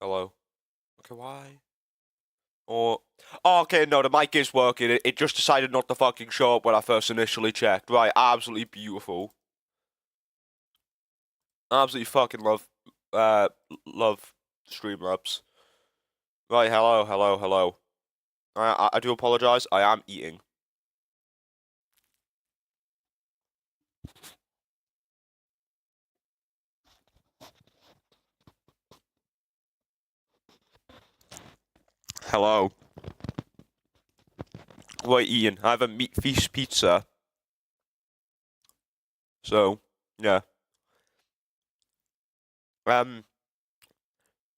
Hello. Okay, why? Or oh, okay, no, the mic is working. It just decided not to fucking show up when I first initially checked. Right, absolutely beautiful. Absolutely fucking love Streamlabs. Right, hello, hello, hello. I do apologize. I am eating. Hello. Right, eating. I have a meat feast pizza. So, yeah. Um,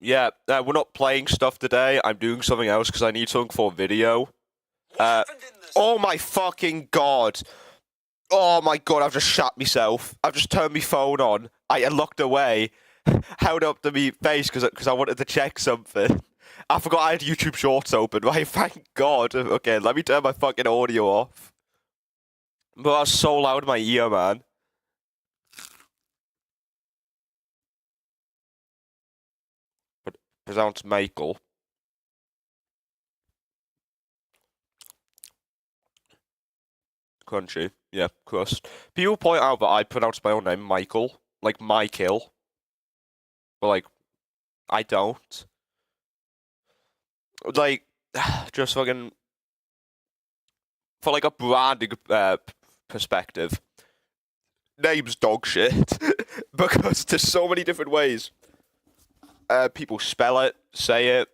yeah. We're not playing stuff today. I'm doing something else because I need something for video. Oh my fucking god. Oh my god, I've just shot myself. I've just turned my phone on. I looked away, held up to me face because I wanted to check something. I forgot I had YouTube Shorts open. Right, thank God. Okay, let me turn my fucking audio off. But that's so loud in my ear, man. But pronounce Michael. Crunchy. Yeah, crust. People point out that I pronounce my own name Michael, like Michael, but like I don't. Like, just fucking for like a branding perspective, name's dog shit because there's so many different ways people spell it, say it.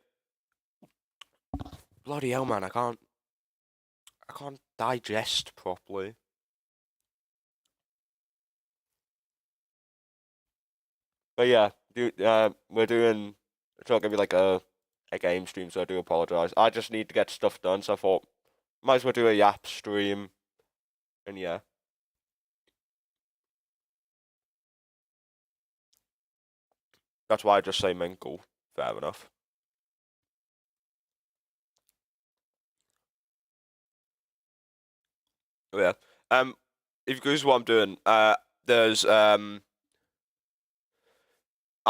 Bloody hell, man! I can't digest properly. But yeah, we're doing. It's not gonna be like a game stream, so I do apologize. I just need to get stuff done, so I thought might as well do a Yap stream, and yeah. That's why I just say Minkle. Fair enough. But yeah. If you guys what I'm doing, there's I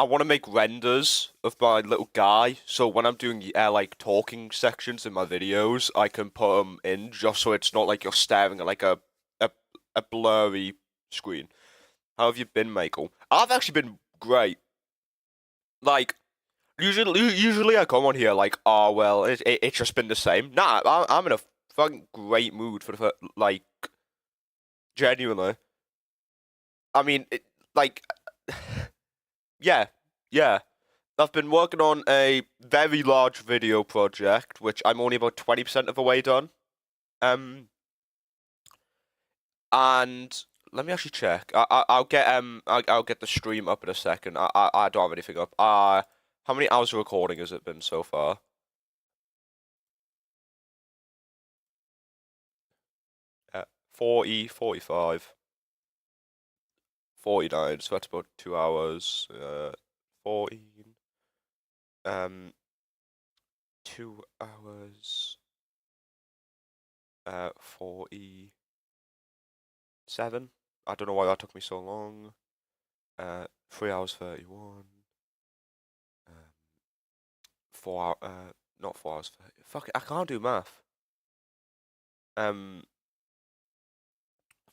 want to make renders of my little guy, so when I'm doing like talking sections in my videos, I can put them in just so it's not like you're staring at like a, a blurry screen. How have you been, Michael? I've actually been great. Like usually I come on here like, oh well, it's just been the same. Nah, I'm in a fucking great mood for the like genuinely. I mean, like, yeah, yeah. I've been working on a very large video project, which I'm only about 20% of the way done. Um, and let me actually check. I'll get the stream up in a second. I don't have anything up. How many hours of recording has it been so far? 40, 45, 49. So that's about 2 hours. 14. 2 hours. 47. I don't know why that took me so long. 3 hours 31. 4 hour, not 4 hours 30. Fuck it, I can't do math. Um,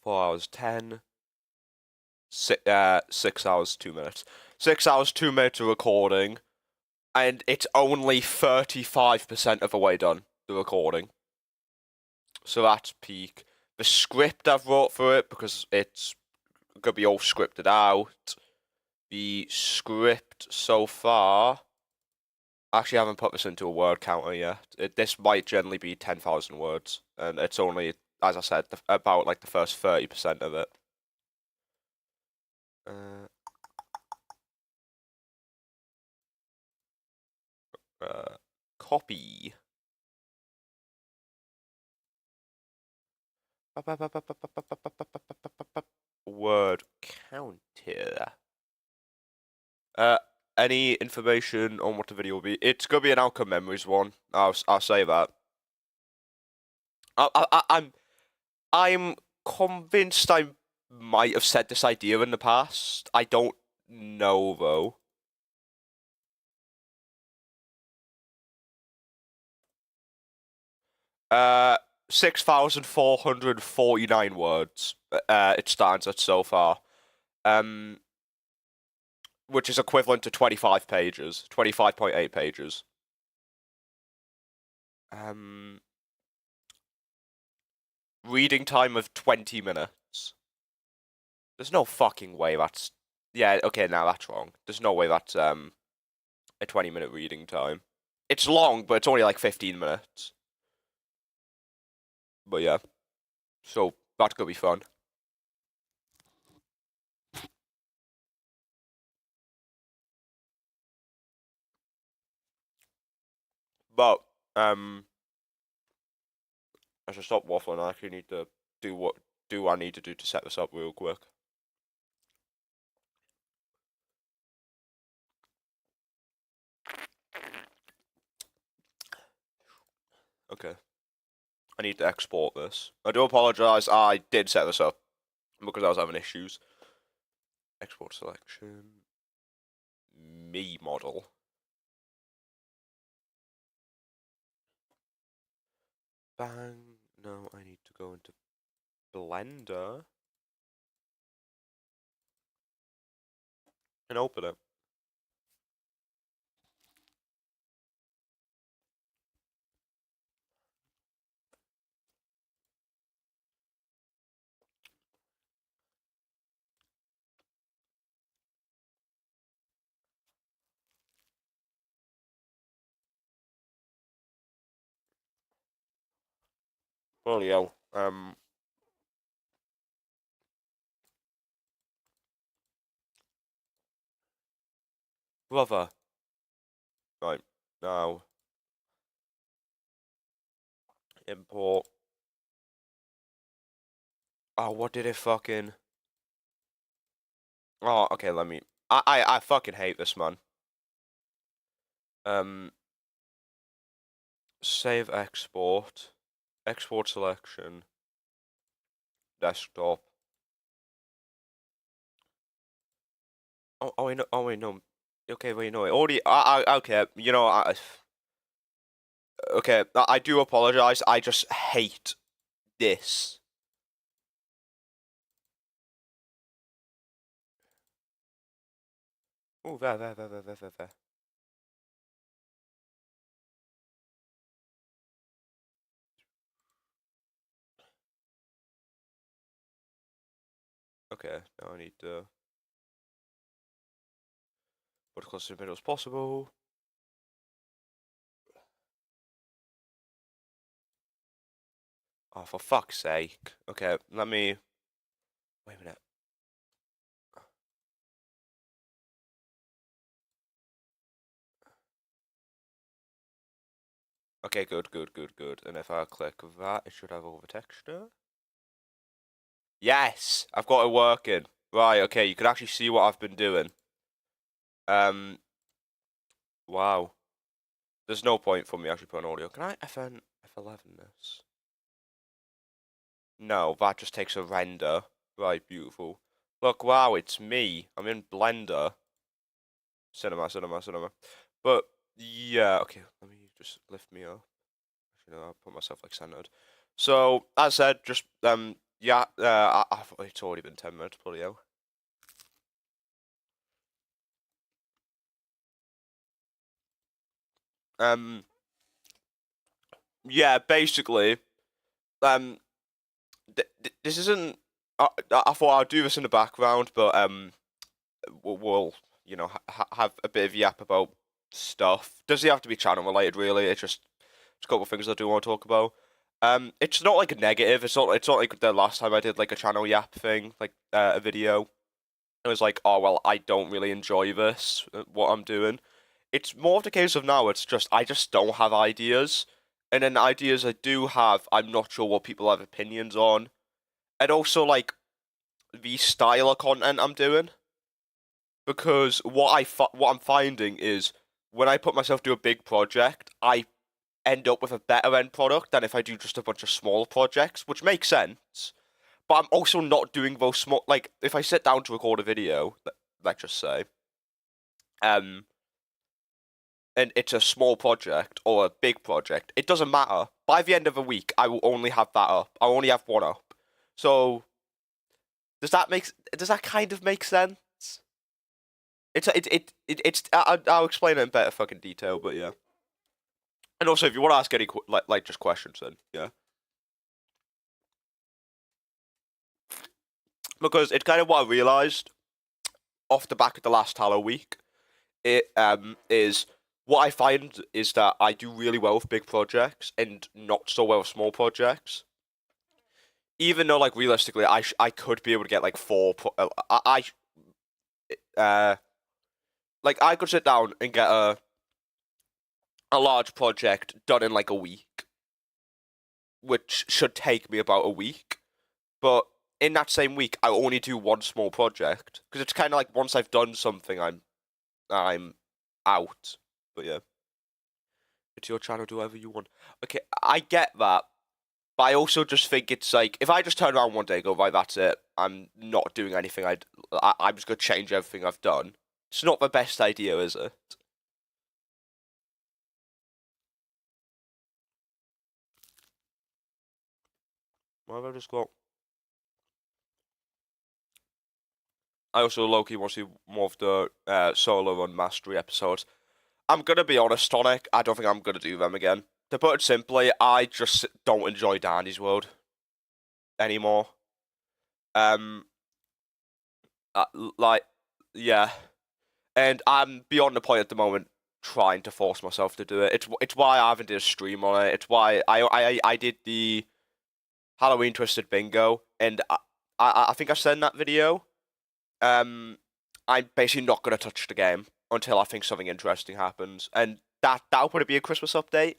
4 hours 10. 6 hours 2 minutes. 6 hours 2 minutes of recording, and it's only 35% of the way done. The recording. So that's peak. The script I've wrote for it because it's gonna be all scripted out. The script so far. Actually, I haven't put this into a word counter yet. This might generally be 10,000 words, and it's only, as I said, about like the first 30% of it. Uh, Copy. Word counter. Uh, any information on what the video will be? It's gonna be an Outcome Memories one. I'll say that. I'm convinced I might have said this idea in the past. I don't know though. 6,449 words. It stands at so far. Which is equivalent to 25 pages, 25.8 pages. Reading time of 20 minutes. There's no fucking way that's... Yeah, okay, now that's wrong. There's no way that's a 20-minute reading time. It's long, but it's only like 15 minutes. But yeah. So, that could be fun. But, I should stop waffling. I actually need to do what I need to do to set this up real quick. Okay. I need to export this. I do apologize. I did set this up because I was having issues. Export selection. Me model. Bang. No, I need to go into Blender and open it. Well, yeah. Brother. Right. Now. Import. Oh, what did it fucking... Oh, okay, let me... I fucking hate this, man. Save export. Export selection. Desktop. Oh, wait, no. Oh, wait, no. Okay, wait, no. Already... okay, you know, okay, I do apologize. I just hate this. Oh, there. Okay, now I need to put as close to the middle as possible. Oh, for fuck's sake. Okay, let me... Wait a minute. Okay, good. And if I click that, it should have over texture. Yes! I've got it working. Right, okay, you can actually see what I've been doing. Wow. There's no point for me actually putting audio. Can I F11 this? No, that just takes a render. Right, beautiful. Look, wow, it's me. I'm in Blender. Cinema. But, yeah, okay, let me just lift me up. Actually, no, I'll put myself, like, centered. So, as I said, just, yeah, it's already been 10 minutes, bloody hell. Yeah, basically, this isn't. I thought I'd do this in the background, but we'll you know have a bit of yap about stuff. Doesn't have to be channel related, really. It's just a couple of things I do want to talk about. It's not like a negative. It's not like the last time I did like a channel yap thing, like a video. It was like, oh well, I don't really enjoy this, what I'm doing. It's more of the case of now. It's just I just don't have ideas, and then the ideas I do have, I'm not sure what people have opinions on, and also like the style of content I'm doing. Because what I'm finding is when I put myself to a big project, I end up with a better end product than if I do just a bunch of small projects, which makes sense. But I'm also not doing those small, like if I sit down to record a video, let's just say, and it's a small project or a big project, it doesn't matter by the end of the week, I will only have that up. I'll only have one up. So does that kind of make sense? I'll explain it in better fucking detail, but yeah. And also, if you want to ask any like just questions, then yeah. Because it's kind of what I realized off the back of the last Halo week. It is what I find is that I do really well with big projects and not so well with small projects. Even though, like, realistically, I could be able to get like like I could sit down and get a large project done in like a week, which should take me about a week. But in that same week, I only do one small project because it's kind of like once I've done something, I'm out. But yeah, it's your channel, do whatever you want. Okay, I get that, but I also just think it's like if I just turn around one day and go, right, that's it, I'm not doing anything. I'm just gonna change everything I've done. It's not the best idea, is it? Why have I just got? I also low-key want to see more of the solo run mastery episodes. I'm gonna be honest, Tonic. I don't think I'm gonna do them again. To put it simply, I just don't enjoy Dandy's World anymore. Like, yeah, and I'm beyond the point at the moment trying to force myself to do it. It's why I haven't did a stream on it. It's why I did the Halloween Twisted Bingo, and I think I said in that video, I'm basically not gonna touch the game until I think something interesting happens, and that'll probably be a Christmas update.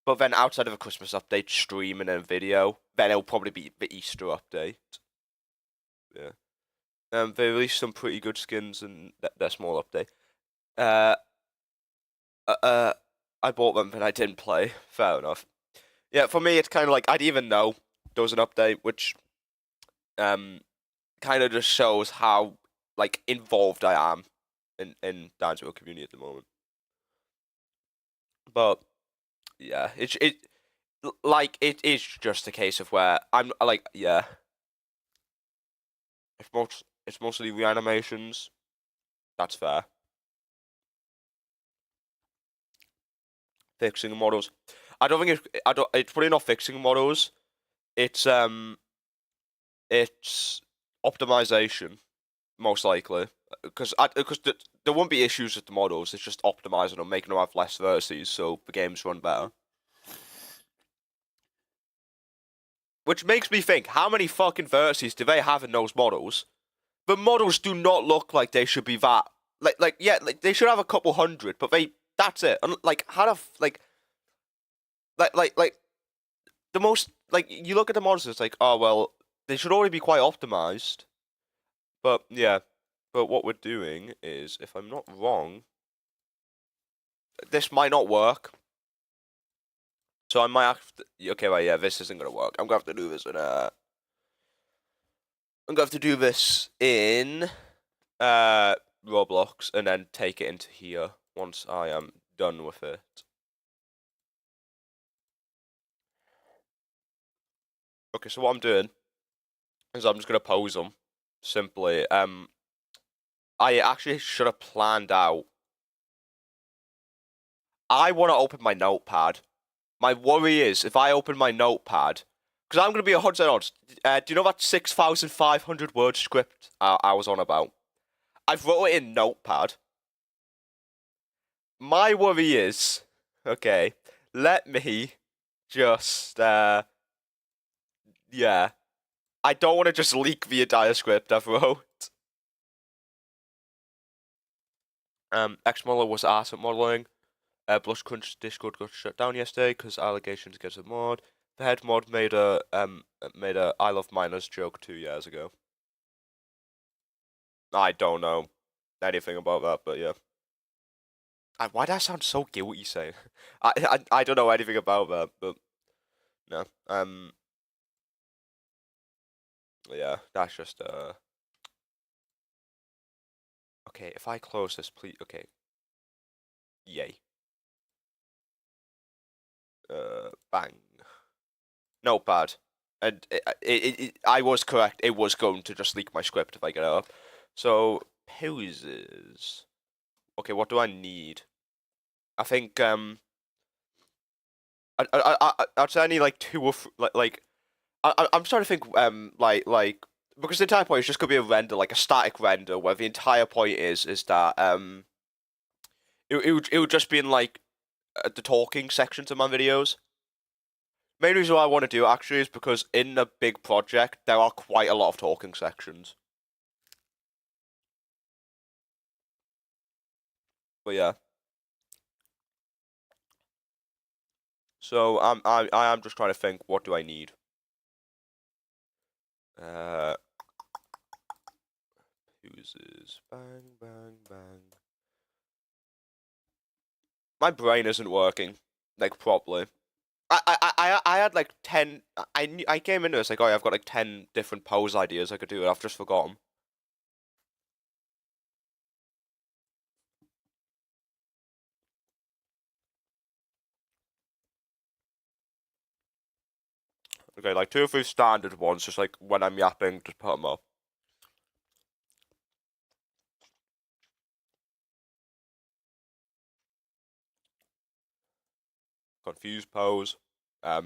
But then outside of a Christmas update, stream and a video, then it'll probably be the Easter update. Yeah. They released some pretty good skins in their small update. I bought them, but I didn't play. Fair enough. Yeah, for me, it's kind of like I didn't even know there was an update, which kind of just shows how like involved I am in Dance World community at the moment. But yeah, it is just a case of where I'm like, yeah, it's mostly reanimations. That's fair. Fixing models. I don't think it's probably not fixing models. It's optimization most likely because there won't be issues with the models. It's just optimizing them, making them have less verses so the games run better. Which makes me think, how many fucking verses do they have in those models? The models do not look like they should be that. Yeah, like they should have a couple hundred, but that's it. And like, how the like the most like you look at the models, it's like, oh well, they should already be quite optimized. But yeah, but what we're doing is, if I'm not wrong, this might not work. So I might have to. Okay, well, yeah, this isn't gonna work. I'm gonna have to do this in I'm gonna have to do this in Roblox and then take it into here once I am done with it. Okay, so what I'm doing is I'm just gonna pose them simply. I actually should have planned out. I want to open my notepad. My worry is if I open my notepad, because I'm going to be 100% honest. Do you know that 6,500 word script I was on about? I've wrote it in Notepad. My worry is, okay, let me just, yeah. I don't want to just leak the entire script I've wrote. Xmodeler was asked at modeling. Blush Crunch Discord got shut down yesterday because allegations against the mod. The head mod made a I love minors joke 2 years ago. I don't know anything about that, but yeah. Why does that sound so guilty saying? I don't know anything about that, but no. Yeah, that's just okay, if I close this, please. Okay. Yay. Bang. Notepad, and I was correct. It was going to just leak my script if I get it up. So poses. Okay, what do I need? I think I'd say I need like two or like I'm trying to think like because the entire point is just gonna be a render, like a static render, where the entire point is that it would just be in like the talking sections of my videos. Main reason why I want to do it actually is because in a big project there are quite a lot of talking sections. But yeah. So I am just trying to think, what do I need? Uses bang bang bang. My brain isn't working like properly. I had like 10. I came into this like, oh yeah, I've got like 10 different pose ideas I could do, and I've just forgotten. Okay, like 2 or 3 standard ones, just like when I'm yapping, just put them up. Confused pose. I,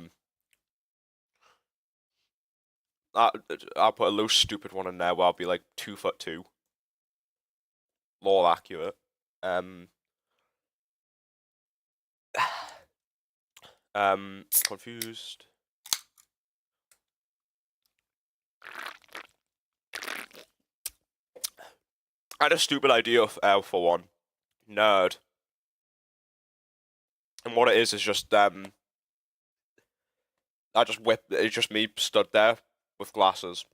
I'll put a little stupid one in there where I'll be like 2'2", more accurate. Um, confused. I had a stupid idea for one. Nerd. And what it is just I just whip. It's just me stood there with glasses.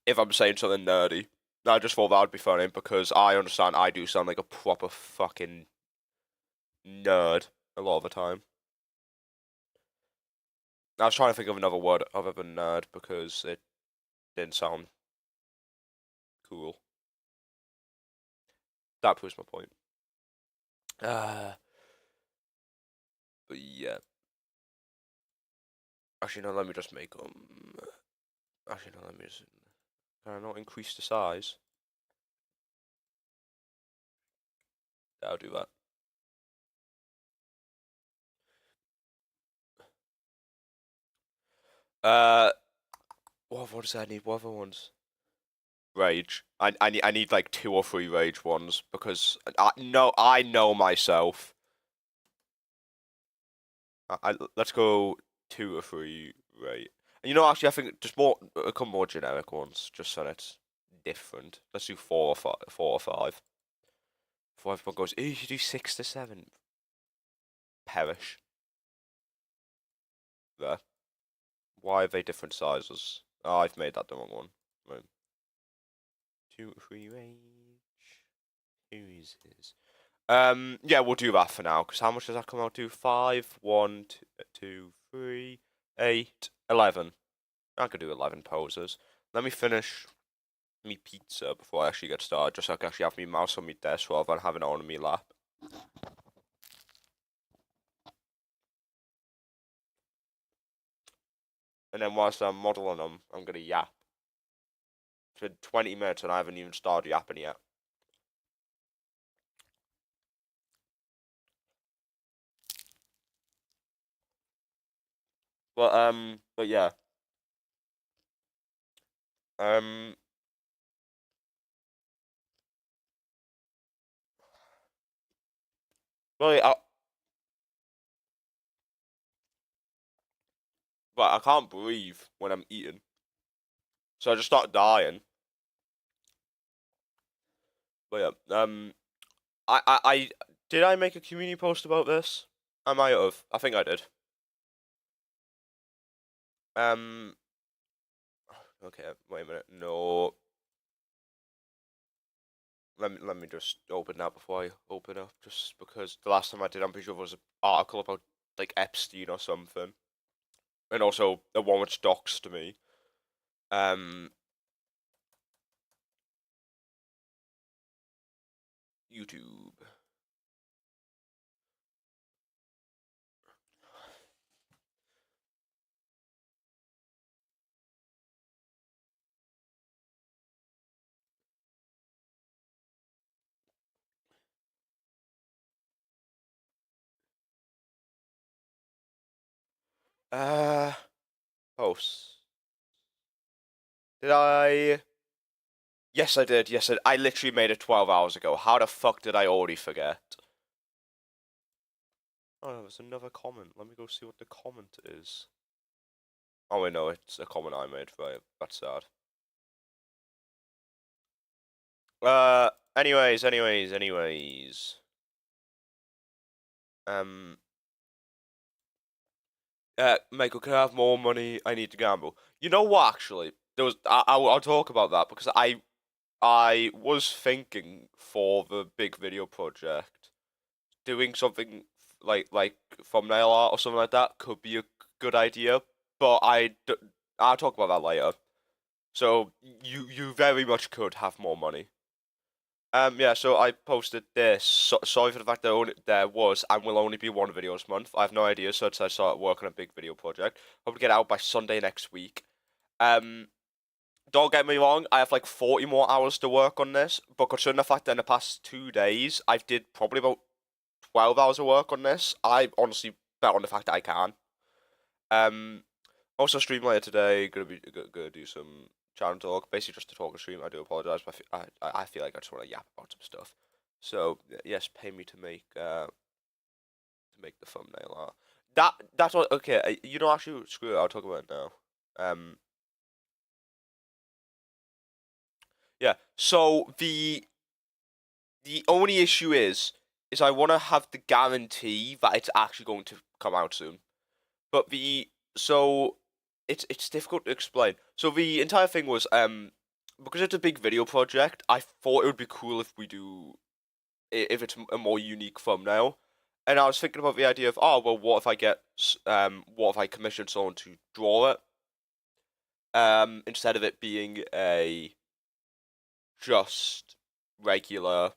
If I'm saying something nerdy, I just thought that would be funny because I understand I do sound like a proper fucking nerd a lot of the time. I was trying to think of another word other than nerd because it didn't sound cool. That proves my point. But yeah. Actually, no. Let me just make them. Actually, no. Let me just. Can I not increase the size? Yeah, I'll do that. What does I need? What other ones? Rage. I need like 2 or 3 rage ones because I know myself. Let's go 2 or 3, right? And actually, I think just a couple more generic ones, just so it's different. Let's do 4 or 5. 4 or 5. Before everyone goes, you should do 6 to 7. Perish. There. Why are they different sizes? Oh, I've made that the wrong one. Right. 2 or 3 rage. Who is this? Yeah, we'll do that for now. Because how much does that come out to? 5, 1, 2, 3, 8, 11. I could do 11 poses. Let me finish me pizza before I actually get started, just so I can actually have my mouse on my desk rather than having it on my lap. And then whilst I'm modelling them, I'm gonna yap. It's been 20 minutes and I haven't even started yapping yet. But yeah. Um, well, but I can't breathe when I'm eating, so I just start dying. But yeah, I did I make a community post about this? I might have. I think I did. Um, okay, wait a minute. No, let me just open that before I open up, just because the last time I did, I'm pretty sure there was an article about like Epstein or something, and also the one which doxed me. YouTube. Uh, posts. Did I? Yes, I did. Yes, I literally made it 12 hours ago. How the fuck did I already forget? Oh, there's another comment. Let me go see what the comment is. Oh, wait, no, it's a comment I made. Right, that's sad. Anyways. Um, Michael, can I have more money? I need to gamble. You know what? Actually, there was. I'll talk about that because I was thinking for the big video project, doing something like thumbnail art or something like that could be a good idea. But I'll talk about that later. So you very much could have more money. Yeah, so I posted this. Sorry for the fact there was and will only be one video this month. I have no idea, so I started working on a big video project. Hope to get out by Sunday next week. Um, don't get me wrong, I have like 40 more hours to work on this, but considering the fact that in the past 2 days I did probably about 12 hours of work on this, I honestly bet on the fact that I can. Um, Also stream later today. Gonna do some chat and talk, basically just to talk and stream. I do apologize, but I feel like I just want to yap about some stuff. So yes, pay me to make the thumbnail art. That's what. Okay, you know, actually, screw it. I'll talk about it now. Yeah. So the only issue is I want to have the guarantee that it's actually going to come out soon. But so it's difficult to explain. So the entire thing was because it's a big video project. I thought it would be cool if we do if it's a more unique thumbnail. And I was thinking about the idea of, oh well, what if I what if I commission someone to draw it instead of it being a just regular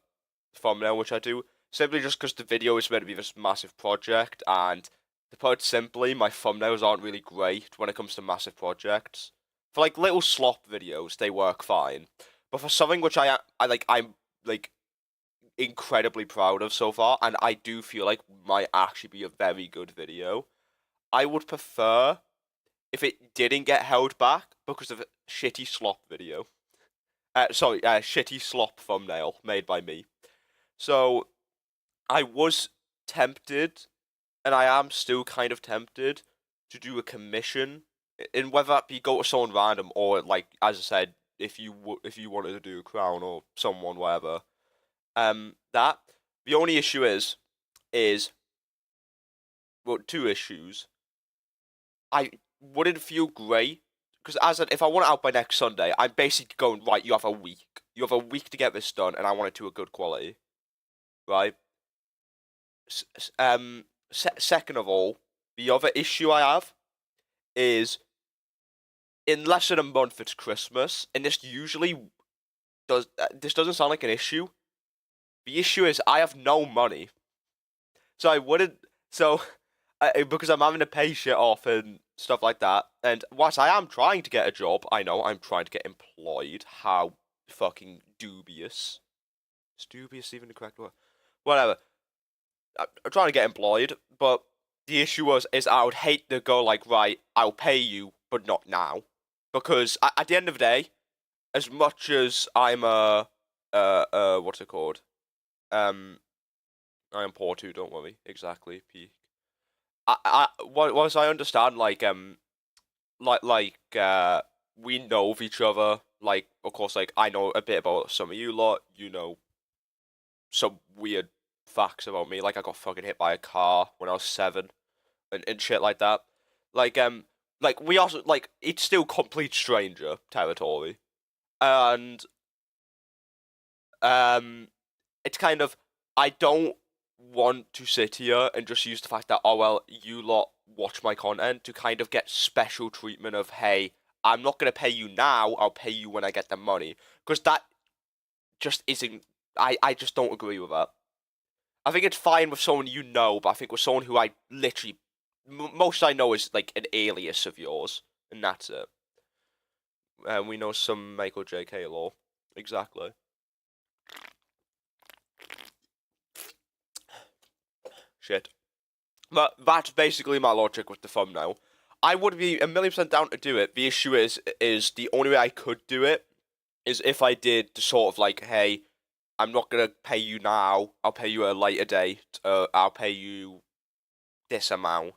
thumbnail, which I do, simply just because the video is meant to be this massive project, and to put it simply, my thumbnails aren't really great when it comes to massive projects. For like little slop videos, they work fine, but for something which I'm like incredibly proud of so far, and I do feel like might actually be a very good video, I would prefer if it didn't get held back because of a shitty slop video. Shitty slop thumbnail made by me. So I was tempted, and I am still kind of tempted to do a commission, in whether that be go to someone random or like as I said, if you wanted to do a crown or someone whatever. That the only issue is well, two issues. I wouldn't feel great because if I want it out by next Sunday, I'm basically going right. You have a week. You have a week to get this done, and I want it to a good quality, right? Second of all, the other issue I have is in less than a month it's Christmas, and this doesn't sound like an issue. The issue is I have no money, so I wouldn't. So because I'm having to pay shit off and stuff like that, and whilst I am trying to get a job, I know I'm trying to get employed. How fucking dubious. Is dubious even the correct word? Whatever. I'm trying to get employed, but the issue is I would hate to go like, right, I'll pay you, but not now, because at the end of the day, as much as I'm what's it called? I am poor too. Don't worry. Exactly. Peak. Once I understand, we know of each other. Like, of course, like I know a bit about some of you lot. You know, some weird facts about me. Like I got fucking hit by a car when I was 7, and shit like that. Like like we also like it's still complete stranger territory, and it's kind of I don't want to sit here and just use the fact that oh well you lot watch my content to kind of get special treatment of hey I'm not gonna pay you now I'll pay you when I get the money because that just isn't I just don't agree with that. I think it's fine with someone you know, but I think with someone who I literally most I know is like an alias of yours, and that's it. And we know some Michael J.K. law. Exactly. Shit. But that's basically my logic with the thumbnail. I would be 1,000,000% down to do it. The issue is the only way I could do it is if I did the sort of like, hey, I'm not gonna pay you now. I'll pay you at a later date. I'll pay you this amount.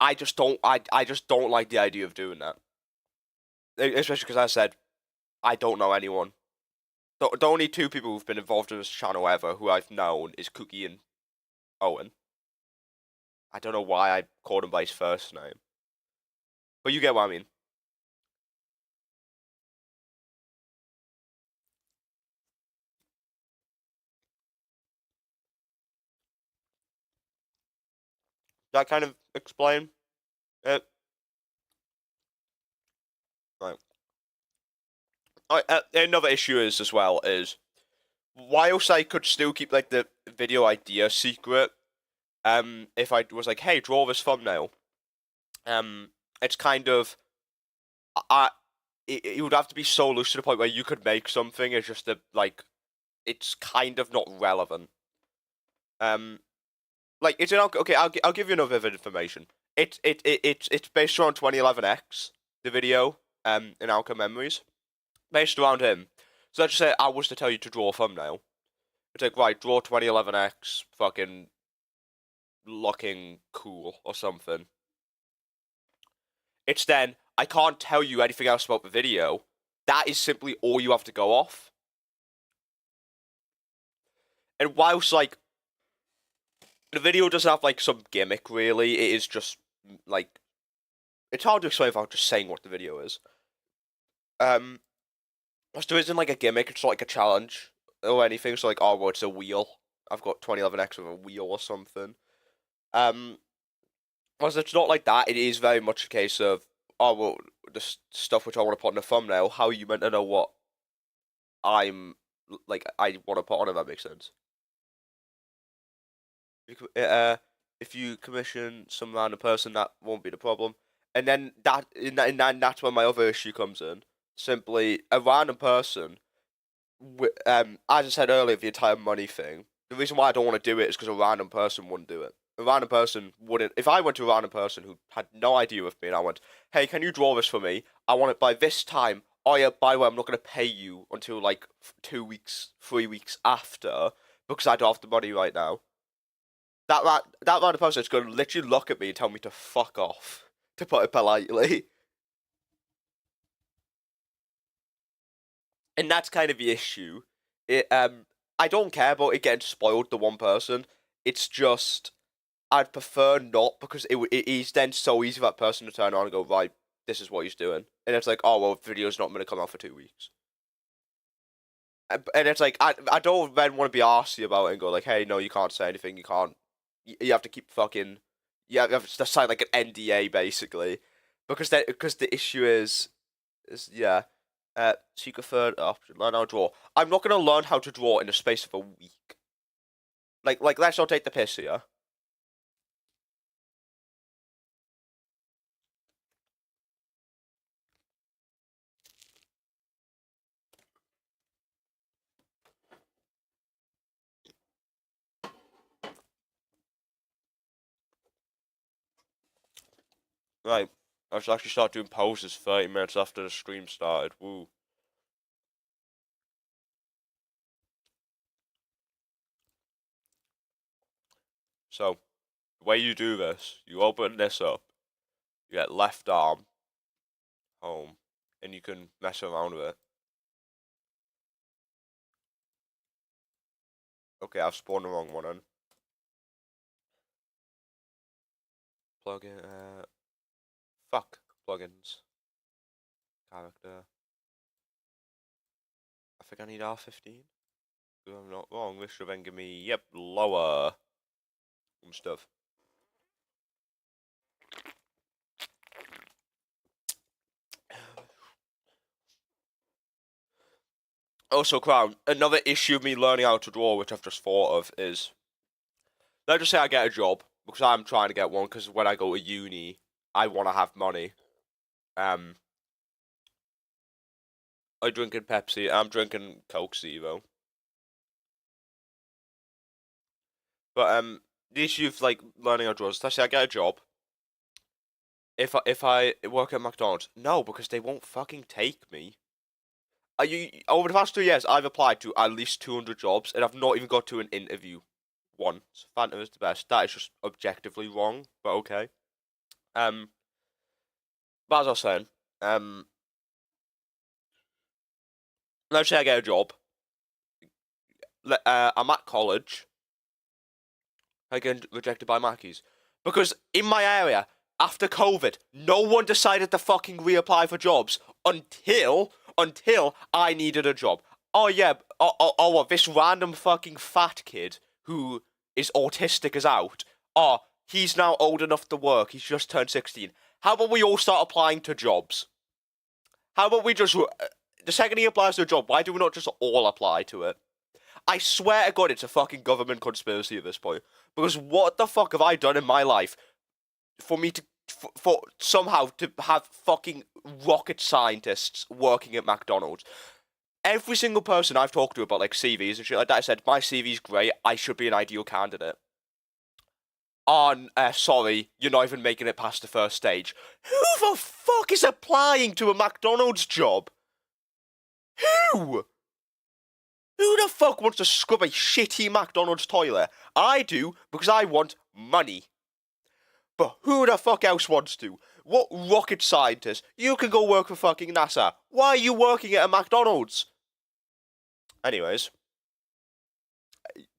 I just don't. I just don't like the idea of doing that. Especially because I said I don't know anyone. The only two people who've been involved in this channel ever who I've known is Cookie and Owen. I don't know why I called him by his first name, but you get what I mean. That kind of explain it. Right. Another issue is as well is whilst I could still keep like the video idea secret, if I was like, hey, draw this thumbnail, it's kind of, it would have to be so loose to the point where you could make something. It's just that like, it's kind of not relevant. Like it's an okay. I'll give you another bit of information. It's based around 2011X, the video, in Alka Memories, based around him. So let's just say I was to tell you to draw a thumbnail. It's like, right, draw 2011X, fucking looking cool or something. It's then, I can't tell you anything else about the video. That is simply all you have to go off. And whilst, like, the video doesn't have, like, some gimmick, really, it is just, like, it's hard to explain without just saying what the video is. So there isn't, like, a gimmick, it's not, like, a challenge or anything. So, like, oh, well, it's a wheel. I've got 2011X with a wheel or something. Because it's not like that. It is very much a case of, oh, well, the stuff which I want to put in a thumbnail, how are you meant to know what I want to put on, if that makes sense? If you commission some random person, that won't be the problem. And then that's when my other issue comes in. Simply, a random person, as I said earlier, the entire money thing, the reason why I don't want to do it is because a random person wouldn't do it. A random person wouldn't. If I went to a random person who had no idea with me and I went, hey, can you draw this for me? I want it by this time. Oh yeah, by the way, I'm not going to pay you until like 2 weeks, 3 weeks after because I don't have the money right now. That random person is going to literally look at me and tell me to fuck off, to put it politely. And that's kind of the issue. I don't care about it getting spoiled to one person. It's just, I'd prefer not, because it is then so easy for that person to turn on and go, right, this is what he's doing. And it's like, oh, well, the video's not going to come out for 2 weeks. And it's like, I don't then want to be arsy about it and go like, hey, no, you can't say anything, you can't, you have to keep fucking, you have to sign like an NDA, basically. Because the issue is yeah. Secret third option, learn how to draw. I'm not gonna learn how to draw in the space of a week. Like let's not take the piss here. Right, I should actually start doing poses 30 minutes after the stream started. Woo. So, the way you do this, you open this up, you get left arm, home, and you can mess around with it. Okay, I've spawned the wrong one in. Plugin, fuck, plugins. Character. I think I need R15. If I'm not wrong, this should then give me, yep, lower stuff. Also, Crown, another issue of me learning how to draw, which I've just thought of, is, let's just say I get a job, because I'm trying to get one, because when I go to uni, I want to have money. I'm drinking Pepsi, I'm drinking Coke Zero. But, the issue of, like, learning how to draw is, let's say I get a job, if I work at McDonald's, no, because they won't fucking take me. Over the past 2 years, I've applied to at least 200 jobs, and I've not even got to an interview once. Phantom is the best. That is just objectively wrong, but okay. But as I was saying, let's say I get a job. I'm at college. I get rejected by Mackey's because in my area after COVID, no one decided to fucking reapply for jobs until I needed a job. Oh yeah, what, this random fucking fat kid who is autistic is out. Oh, he's now old enough to work. He's just turned 16. How about we all start applying to jobs? How about we just the second he applies to a job, why do we not just all apply to it? I swear to God, it's a fucking government conspiracy at this point. Because what the fuck have I done in my life for me to for somehow to have fucking rocket scientists working at McDonald's? Every single person I've talked to about like CVs and shit like that, I said my CV's great. I should be an ideal candidate. Sorry, you're not even making it past the first stage. Who the fuck is applying to a McDonald's job? Who? Who the fuck wants to scrub a shitty McDonald's toilet? I do, because I want money. But who the fuck else wants to? What rocket scientist? You can go work for fucking NASA. Why are you working at a McDonald's? Anyways,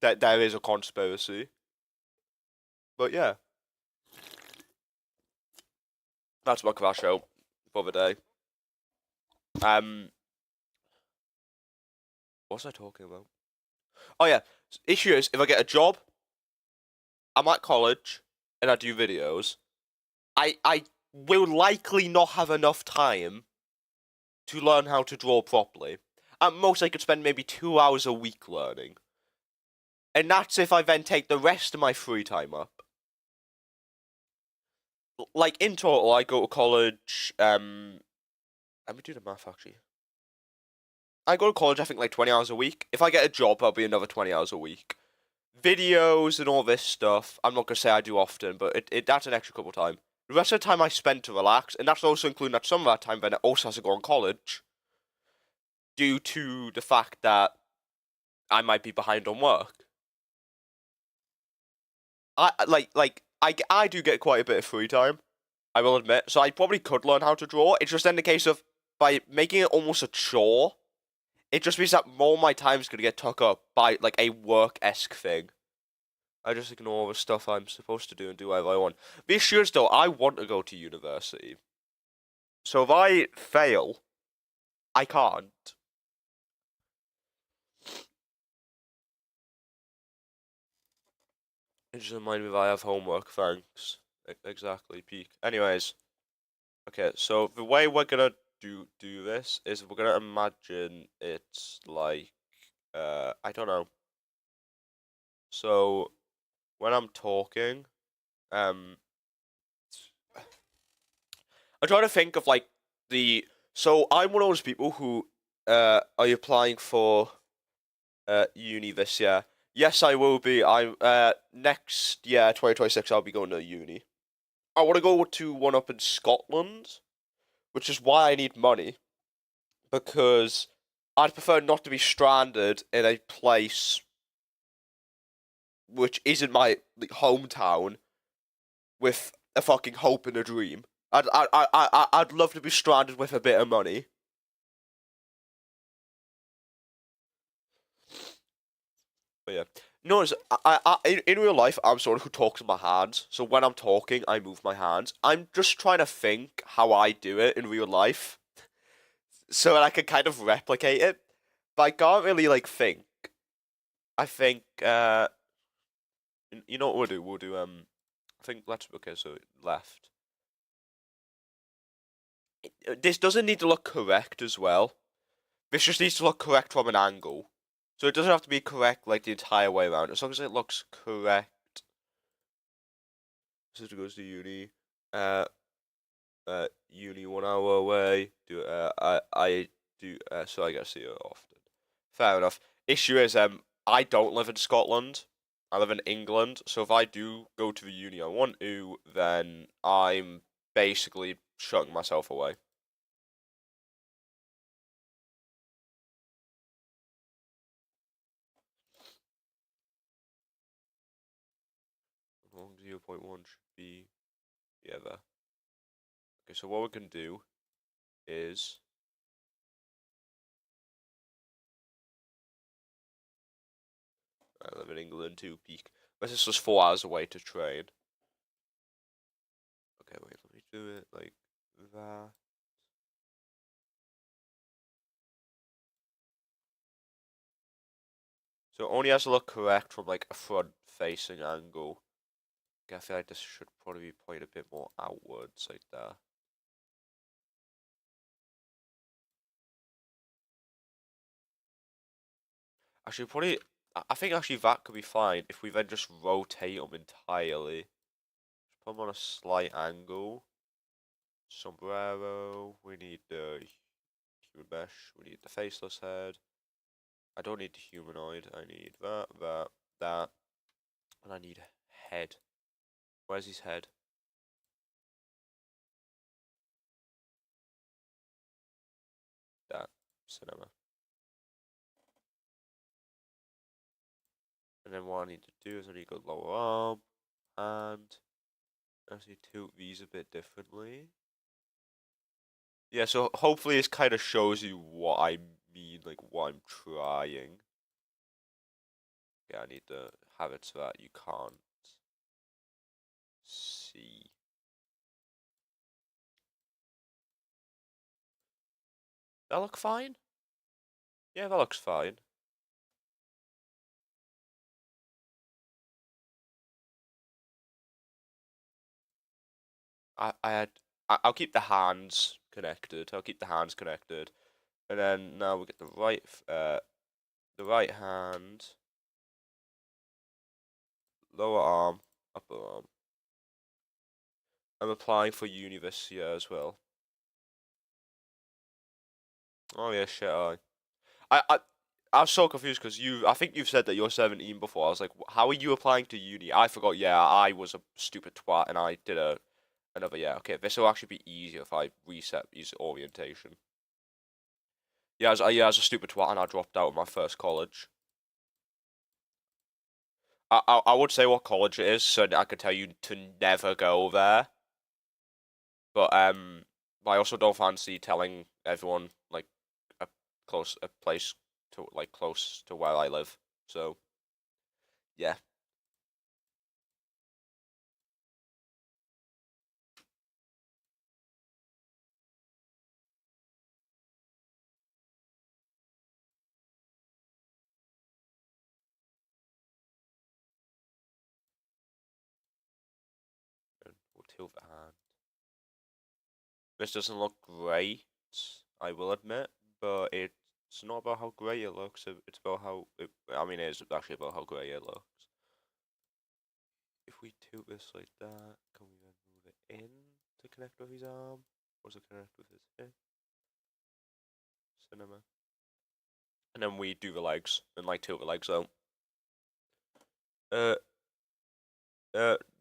there is a conspiracy. But yeah. That's my crash out for the day. What was I talking about? Oh yeah, issue is if I get a job, I'm at college, and I do videos, I will likely not have enough time to learn how to draw properly. At most, I could spend maybe 2 hours a week learning. And that's if I then take the rest of my free time up. Like, in total, I go to college, let me do the math, actually. I go to college, I think, like 20 hours a week. If I get a job, I'll be another 20 hours a week. Videos and all this stuff, I'm not going to say I do often, but that's an extra couple of time. The rest of the time I spend to relax, and that's also including that some of that time then it also has to go on college. Due to the fact that I might be behind on work. I do get quite a bit of free time, I will admit, so I probably could learn how to draw. It's just then the case of, by making it almost a chore, it just means that more of my time is going to get took up by, like, a work-esque thing. I just ignore all the stuff I'm supposed to do and do whatever I want. The issue is, though, I want to go to university. So if I fail, I can't. It just reminds me if I have homework, thanks. Exactly, peak. Anyways. Okay, so the way we're gonna do this is we're gonna imagine it's like, I don't know. So, when I'm talking, I'm trying to think of like so I'm one of those people who, are you applying for, uni this year? Yes, I will be. Next year, 2026, I'll be going to uni. I want to go to one up in Scotland, which is why I need money, because I'd prefer not to be stranded in a place which isn't my hometown with a fucking hope and a dream. I'd love to be stranded with a bit of money. But yeah. Notice, in real life, I'm someone who talks with my hands. So when I'm talking, I move my hands. I'm just trying to think how I do it in real life, so that I can kind of replicate it. But I can't really like think. I think, you know what we'll do? We'll do I think okay. So left. This doesn't need to look correct as well. This just needs to look correct from an angle. So it doesn't have to be correct like the entire way around, as long as it looks correct. Sister goes to uni. Uni 1 hour away. I do. So I gotta see her often. Fair enough. Issue is, I don't live in Scotland. I live in England. So if I do go to the uni I want to, then I'm basically shutting myself away. Long 0.1 should be there. Okay, so what we can do is I live in England too, peak. This is just 4 hours away to train. Okay, wait, let me do it like that. So it only has to look correct from like a front-facing angle. Okay, I feel like this should probably be pointed a bit more outwards, like that. Actually, probably, I think actually that could be fine if we then just rotate them entirely. Just put them on a slight angle. Sombrero, we need the human mesh, we need the faceless head. I don't need the humanoid, I need that, and I need head. Where's his head? That, cinema. And then what I need to do is I need to go lower arm, and actually tilt these a bit differently. Yeah, so hopefully this kind of shows you what I mean, like what I'm trying. Yeah, I need to have it so that you can't see. That look fine? Yeah, that looks fine. I'll keep the hands connected. I'll keep the hands connected, and then now we get the right hand, lower arm, upper arm. I'm applying for uni this year as well. Oh yeah, shit. I was so confused because I think you've said that you're 17 before. I was like, how are you applying to uni? I forgot. Yeah, I was a stupid twat and I did another year. Okay, this will actually be easier if I reset his orientation. Yeah, I was a stupid twat and I dropped out of my first college. I would say what college it is, so I could tell you to never go there. But I also don't fancy telling everyone like a place to like close to where I live. So yeah. We'll tilt the hand. This doesn't look great, I will admit, but it's not about how great it looks. It's about how I mean, it is actually about how great it looks. If we tilt this like that, can we then move it in to connect with his arm? Or does it connect with his hip? Cinema. And then we do the legs and like tilt the legs out.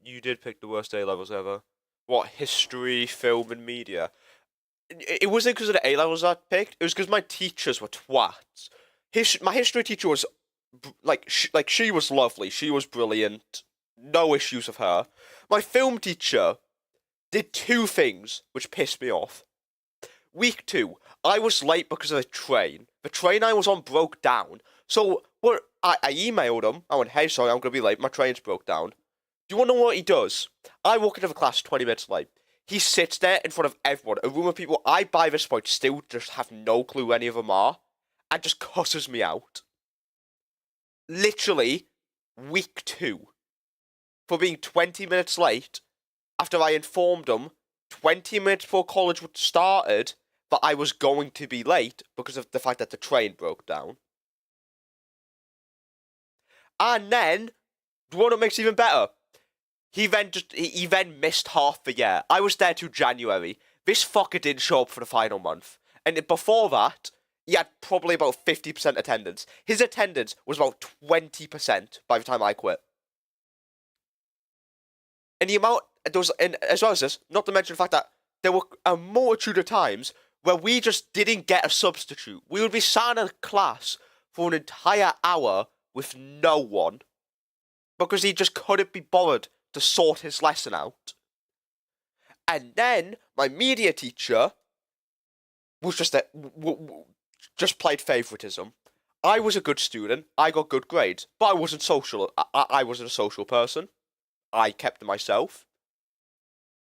You did pick the worst A levels ever. What, history, film, and media? It wasn't because of the A levels I picked. It was because my teachers were twats. My history teacher was she was lovely. She was brilliant. No issues with her. My film teacher did two things which pissed me off. Week 2, I was late because of the train. The train I was on broke down. So I emailed him. I went, hey, sorry, I'm going to be late. My train's broke down. Do you want to know what he does? I walk into the class 20 minutes late. He sits there in front of everyone, a room of people I, by this point, still just have no clue any of them are, and just cusses me out. Literally, week 2. For being 20 minutes late, after I informed him 20 minutes before college started that I was going to be late because of the fact that the train broke down. And then, do you want what makes it even better? He then missed half the year. I was there till January. This fucker didn't show up for the final month. And before that, he had probably about 50% attendance. His attendance was about 20% by the time I quit. And the amount there was, and as well as this, not to mention the fact that there were a multitude of times where we just didn't get a substitute. We would be sat in a class for an entire hour with no one because he just couldn't be bothered to sort his lesson out. And then my media teacher was just played favoritism. I was a good student. I got good grades, but I wasn't social. I wasn't a social person. I kept to myself.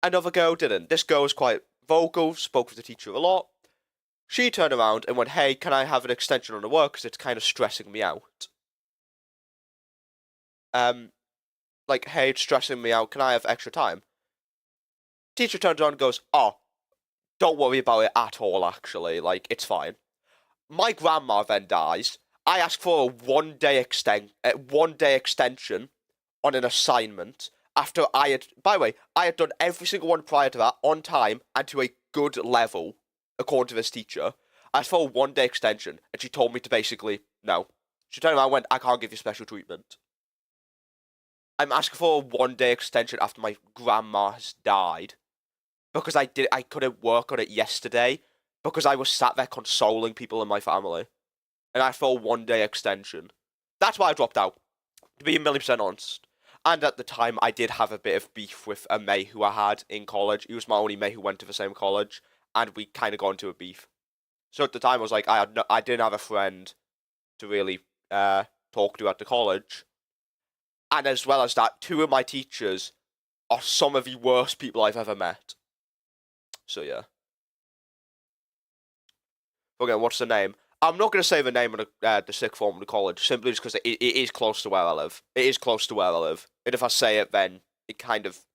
Another girl didn't. This girl was quite vocal, spoke with the teacher a lot. She turned around and went, "Hey, can I have an extension on the work? Because it's kind of stressing me out." Like, "Hey, it's stressing me out. Can I have extra time?" Teacher turns around and goes, "Oh, don't worry about it at all, actually. Like, it's fine." My grandma then dies. I asked for a one-day extension on an assignment after I had, by the way, I had done every single one prior to that on time and to a good level, according to this teacher. I asked for a one-day extension, and she told me to basically, no. She turned around and went, "I can't give you special treatment." I'm asking for a one-day extension after my grandma has died. Because I couldn't work on it yesterday, because I was sat there consoling people in my family. And I for a one-day extension. That's why I dropped out, to be a million% honest. And at the time, I did have a bit of beef with a mate who I had in college. He was my only mate who went to the same college, and we kind of got into a beef. So at the time, I was like, I didn't have a friend to really talk to at the college. And as well as that, two of my teachers are some of the worst people I've ever met. So yeah. Okay, what's the name? I'm not going to say the name of the sixth form of the college, simply just because it is close to where I live. It is close to where I live. And if I say it, then it kind of,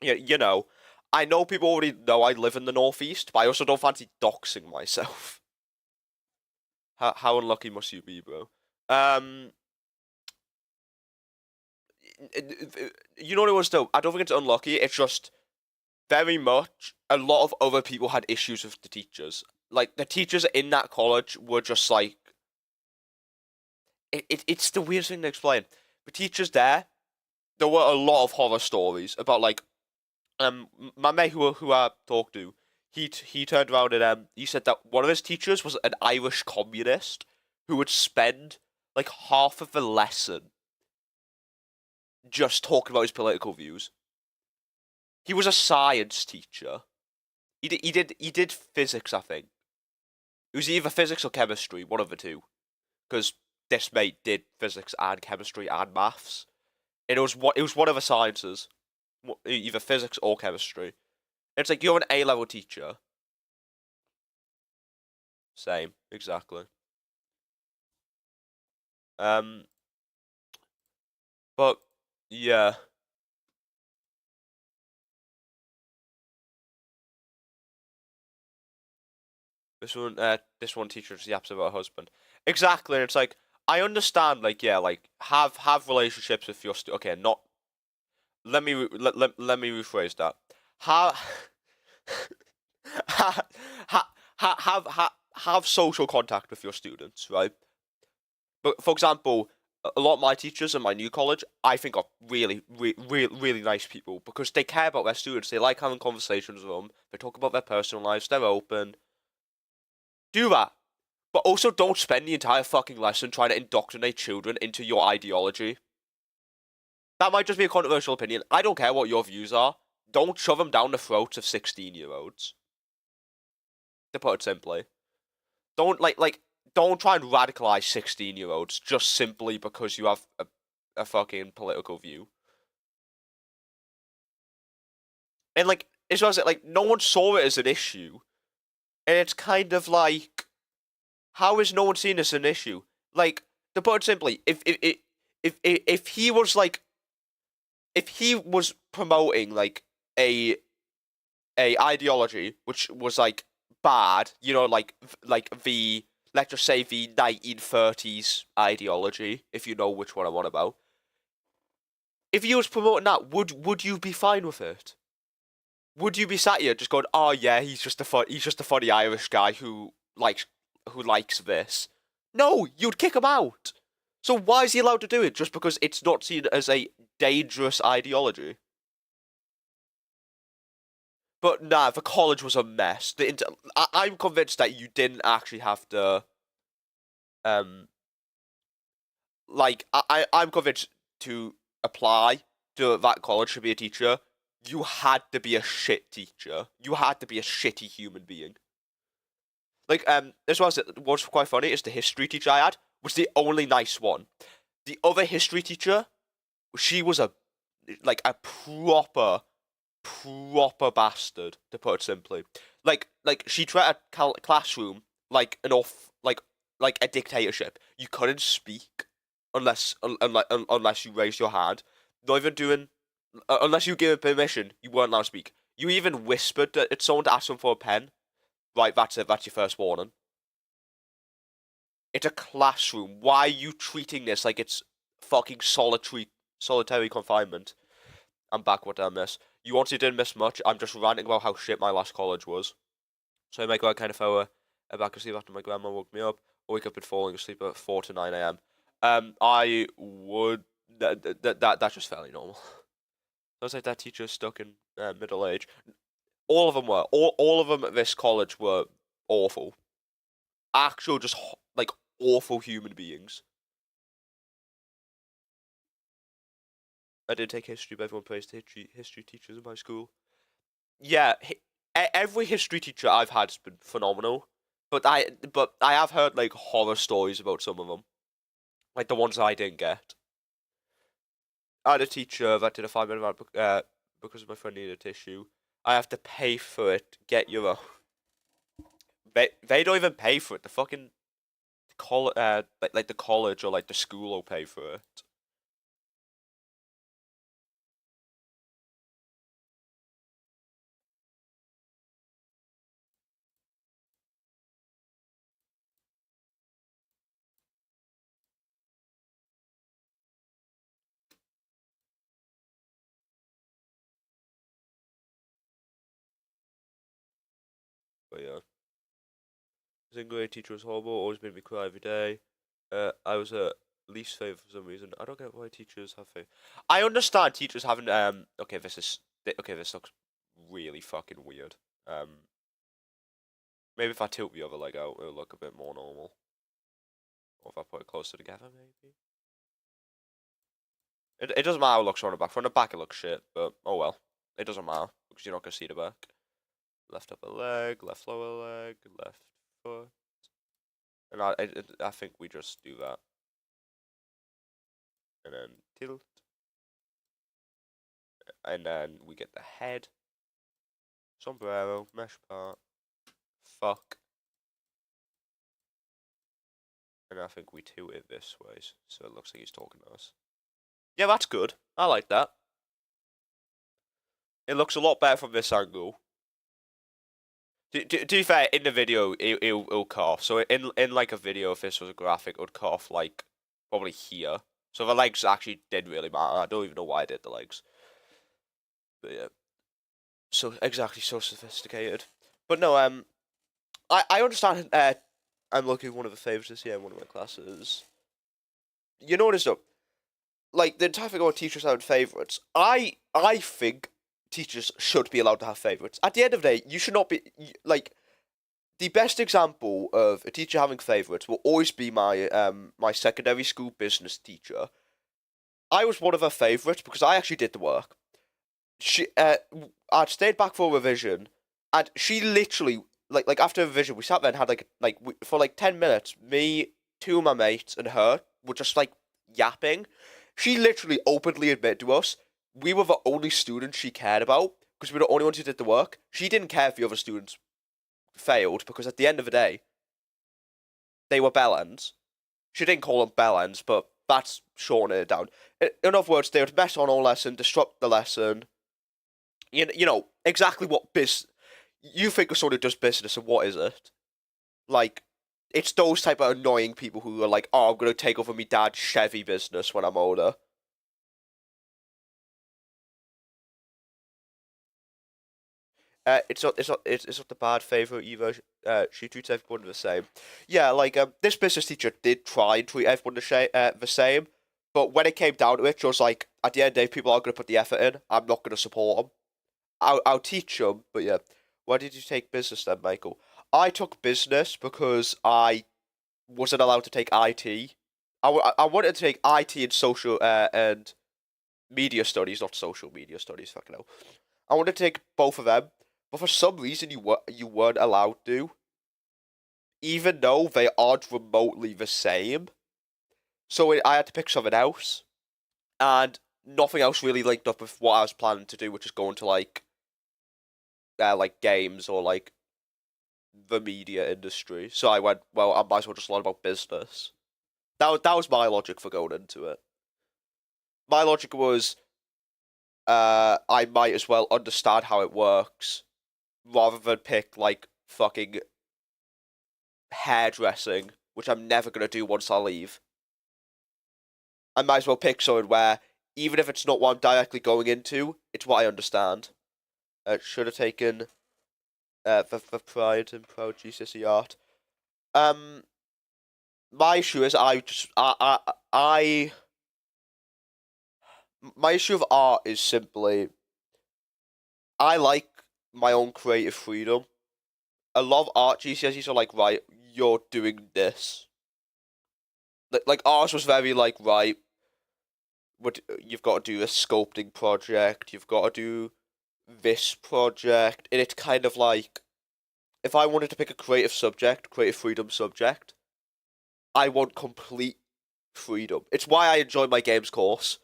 you know, I know people already know I live in the northeast, but I also don't fancy doxing myself. How unlucky must you be, bro? You know what it was though? I don't think it's unlucky. It's just very much a lot of other people had issues with the teachers. Like, the teachers in that college were just like, it's the weirdest thing to explain. The teachers there were a lot of horror stories about, like, my mate who I talked to, he turned around and he said that one of his teachers was an Irish communist who would spend like half of the lesson just talking about his political views. He was a science teacher. He did physics, I think. It was either physics or chemistry, one of the two. Because this mate did physics and chemistry and maths. And it was one of the sciences. Either physics or chemistry. And it's like, you're an A-level teacher. Same, exactly. But, yeah. This one teacher is yaps about her husband. Exactly, and it's like, I understand, like, yeah, like, have relationships with your okay, not. Let me rephrase that. Have social contact with your students, right? But for example, a lot of my teachers in my new college, I think, are really, really nice people because they care about their students. They like having conversations with them. They talk about their personal lives. They're open. Do that. But also don't spend the entire fucking lesson trying to indoctrinate children into your ideology. That might just be a controversial opinion. I don't care what your views are. Don't shove them down the throats of 16-year-olds. To put it simply. Don't, don't try and radicalize 16-year-olds just simply because you have a fucking political view. And, like, as well as it, like, no one saw it as an issue. And it's kind of like, how is no one seeing this as an issue? Like, to put it simply, if he was like, if he was promoting like a ideology which was like bad, you know, like the, let's just say, the 1930s ideology, if you know which one I'm on about. If he was promoting that, would you be fine with it? Would you be sat here just going, "Oh yeah, he's just a funny Irish guy who likes this"? No, you'd kick him out. So why is he allowed to do it? Just because it's not seen as a dangerous ideology? But nah, the college was a mess. I'm convinced that you didn't actually have to. Um, I'm convinced to apply to that college to be a teacher. You had to be a shit teacher. You had to be a shitty human being. Like as well as what's quite funny is the history teacher I had was the only nice one. The other history teacher, she was a proper bastard, to put it simply. Like she treated a classroom like an off like a dictatorship. You couldn't speak unless you raised your hand. Not even doing unless you gave permission, you weren't allowed to speak. You even whispered at someone to ask them for a pen. Right, that's it. That's your first warning. It's a classroom. Why are you treating this like it's fucking solitary confinement? I'm back. What did I miss? You honestly didn't miss much. I'm just ranting about how shit my last college was. So my grad kind of fell back asleep after my grandma woke me up. I wake up and falling asleep at 4 to 9 a.m. I would that's just fairly normal. Looks like that teacher is stuck in middle age. All of them were. All of them at this college were awful. Actual, just like awful human beings. I did take history, but everyone praised history teachers in my school. Yeah, every history teacher I've had has been phenomenal, but I have heard like horror stories about some of them, like the ones I didn't get. I had a teacher that did a 5 minute rant because my friend needed a tissue. I have to pay for it. Get your own. They don't even pay for it. The fucking like the college or like the school will pay for it. But yeah, his English teacher was horrible. Always made me cry every day. I was a least favorite for some reason. I don't get why teachers have favorite. I understand teachers having Okay, this looks really fucking weird. Maybe if I tilt the other leg out, it'll look a bit more normal. Or if I put it closer together, maybe. It doesn't matter how it looks from the back. From the back, it looks shit, but oh well. It doesn't matter because you're not gonna see the back. Left upper leg, left lower leg, left foot, and I think we just do that, and then tilt, and then we get the head, sombrero, mesh part, fuck, and I think we tilt it this way, so it looks like he's talking to us. Yeah, that's good. I like that. It looks a lot better from this angle. To be fair, in the video, it'll cough. So in like a video, if this was a graphic, it would cough like probably here. So the legs actually didn't really matter. I don't even know why I did the legs. But yeah. So exactly, so sophisticated. But no, I understand. I'm looking at one of the favorites this year in one of my classes. You notice though, like the entire thing about teachers having favorites. I think teachers should be allowed to have favorites. At the end of the day, you should not be like the best example of a teacher having favorites will always be my secondary school business teacher. I was one of her favorites because I actually did the work. I'd stayed back for revision, and she literally like after revision we sat there and had for like 10 minutes. Me, two of my mates, and her were just like yapping. She literally openly admitted to us we were the only students she cared about because we were the only ones who did the work. She didn't care if the other students failed because at the end of the day, they were bellends. She didn't call them bellends, but that's shortening it down. In other words, they would mess on all lesson, disrupt the lesson. You know exactly what you think of someone who does business, and what is it? Like, it's those type of annoying people who are like, "Oh, I'm gonna take over my dad's Chevy business when I'm older." It's not the bad favour either. She treats everyone the same. Yeah, like this business teacher did try and treat everyone the same, but when it came down to it, she was like, at the end of the day, people are gonna put the effort in. I'm not gonna support them. I'll teach them. But yeah, why did you take business then, Michael? I took business because I wasn't allowed to take IT. I wanted to take IT and social and media studies, not social media studies. Fucking hell. I wanted to take both of them, but for some reason you weren't allowed to, even though they aren't remotely the same. So I had to pick something else, and nothing else really linked up with what I was planning to do, which is going to like games or like the media industry. So I went, well, I might as well just learn about business. That was my logic for going into it. My logic was, I might as well understand how it works, rather than pick like fucking hairdressing, which I'm never gonna do once I leave. I might as well pick something where, even if it's not what I'm directly going into, it's what I understand. Should have taken the Pride and Proud GCSE art. Um, my issue is my issue of art is simply I like my own creative freedom. A lot of art GCSEs are like, right, you're doing this. Like ours was very like, right, what you've got to do a sculpting project, you've got to do this project, and it's kind of like, if I wanted to pick a creative subject, creative freedom subject, I want complete freedom. It's why I enjoy my games course,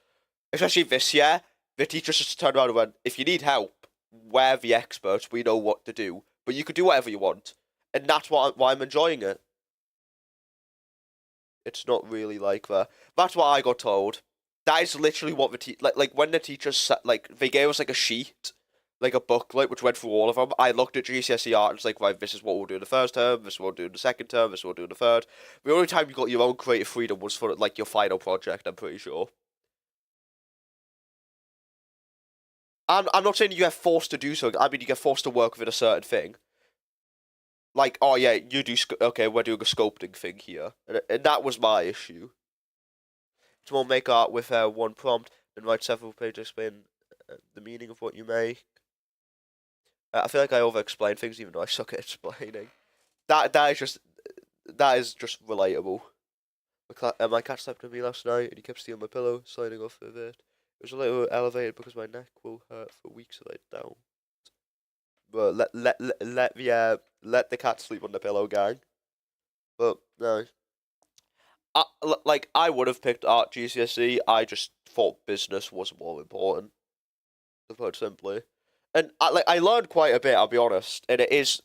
especially this year. The teachers just turned around and went, if you need help, we're the experts, we know what to do, but you can do whatever you want, and that's why I'm enjoying it. It's not really like that. That's what I got told. That is literally what like when the teachers like they gave us like a sheet, like a booklet which went through all of them. I looked at GCSE art and it's like, right, this is what we'll do in the first term, this is what we'll do in the second term, this is what we'll do in the third. The only time you got your own creative freedom was for like your final project, I'm pretty sure. I'm not saying you get forced to do something. I mean, you get forced to work within a certain thing. Like, oh yeah, you do. Okay, we're doing a sculpting thing here, and that was my issue. To make art with one prompt and write several pages explaining the meaning of what you make. I feel like I over-explain things, even though I suck at explaining. That is just relatable. My cat slept with me last night, and he kept stealing my pillow, sliding off of it. It was a little elevated because my neck will hurt for weeks if I don't. But let the cat sleep on the pillow, gang. But no, like I would have picked art GCSE. I just thought business was more important, to put it simply. And I learned quite a bit. I'll be honest, and it has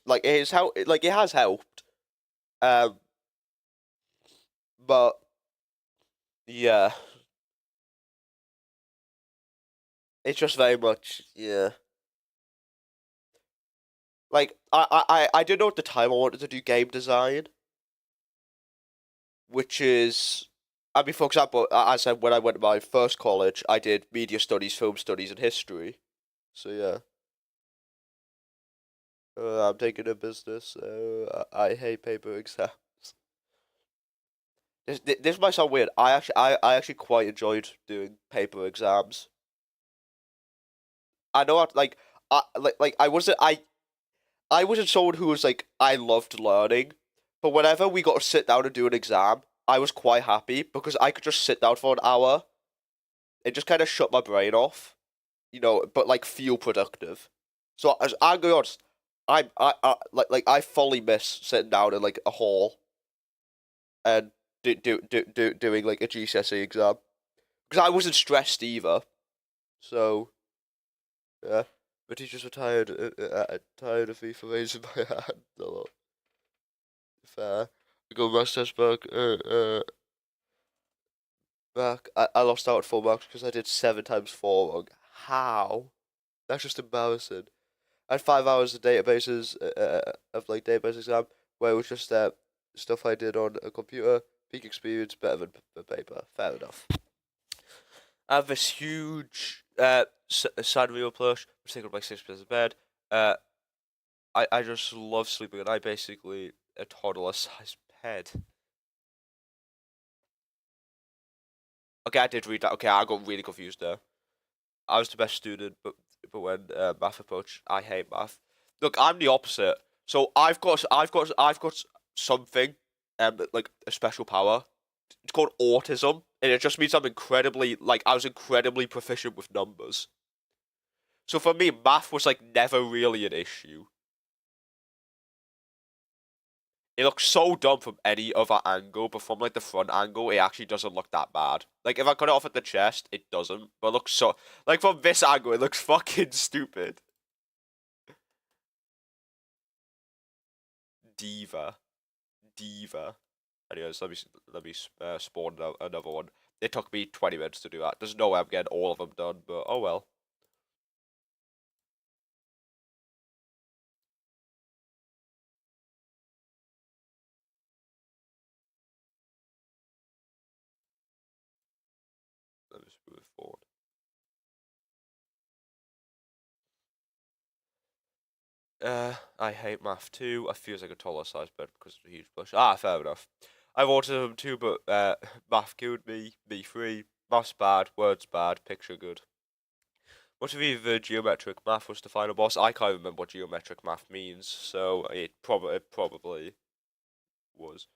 helped. Um, but yeah, it's just very much yeah. Like I didn't know at the time I wanted to do game design, which is, I mean, for example, as I said, when I went to my first college, I did media studies, film studies, and history. So yeah, I'm taking a business. I hate paper exams. This might sound weird. I actually quite enjoyed doing paper exams. I know, I wasn't someone who was like I loved learning, but whenever we got to sit down and do an exam, I was quite happy because I could just sit down for an hour and just kind of shut my brain off, but like feel productive. So as I'm going honest, I fully miss sitting down in like a hall and doing like a GCSE exam because I wasn't stressed either. So yeah, the teachers were tired of me for raising my hand a lot. Fair. I got my test back. I lost out at 4 marks because I did 7 times 4 wrong. How? That's just embarrassing. I had 5 hours of databases of like database exam where it was just stuff I did on a computer. Peak experience better than paper. Fair enough. I have this huge Sanrio plush, which takes up like 6 minutes of bed. I just love sleeping, and I basically a toddler-sized bed. Okay, I did read that. Okay, I got really confused there. I was the best student, but but when math approach, I hate math. Look, I'm the opposite. So I've got something, like a special power. It's called autism, and it just means I was incredibly proficient with numbers. So for me, math was like never really an issue. It looks so dumb from any other angle, but from like the front angle, it actually doesn't look that bad. Like if I cut it off at the chest, it doesn't. But it looks so like from this angle, it looks fucking stupid. Diva, diva. Anyways, let me spawn another one. It took me 20 minutes to do that. There's no way I'm getting all of them done, but oh well. Let me just move forward. I hate math too. I feel like a taller size bed because of the huge push. Ah, fair enough. I've autism too, but math killed me. Me free. Math's bad. Words bad. Picture good. What if either geometric math was the final boss? I can't remember what geometric math means, so it probably was.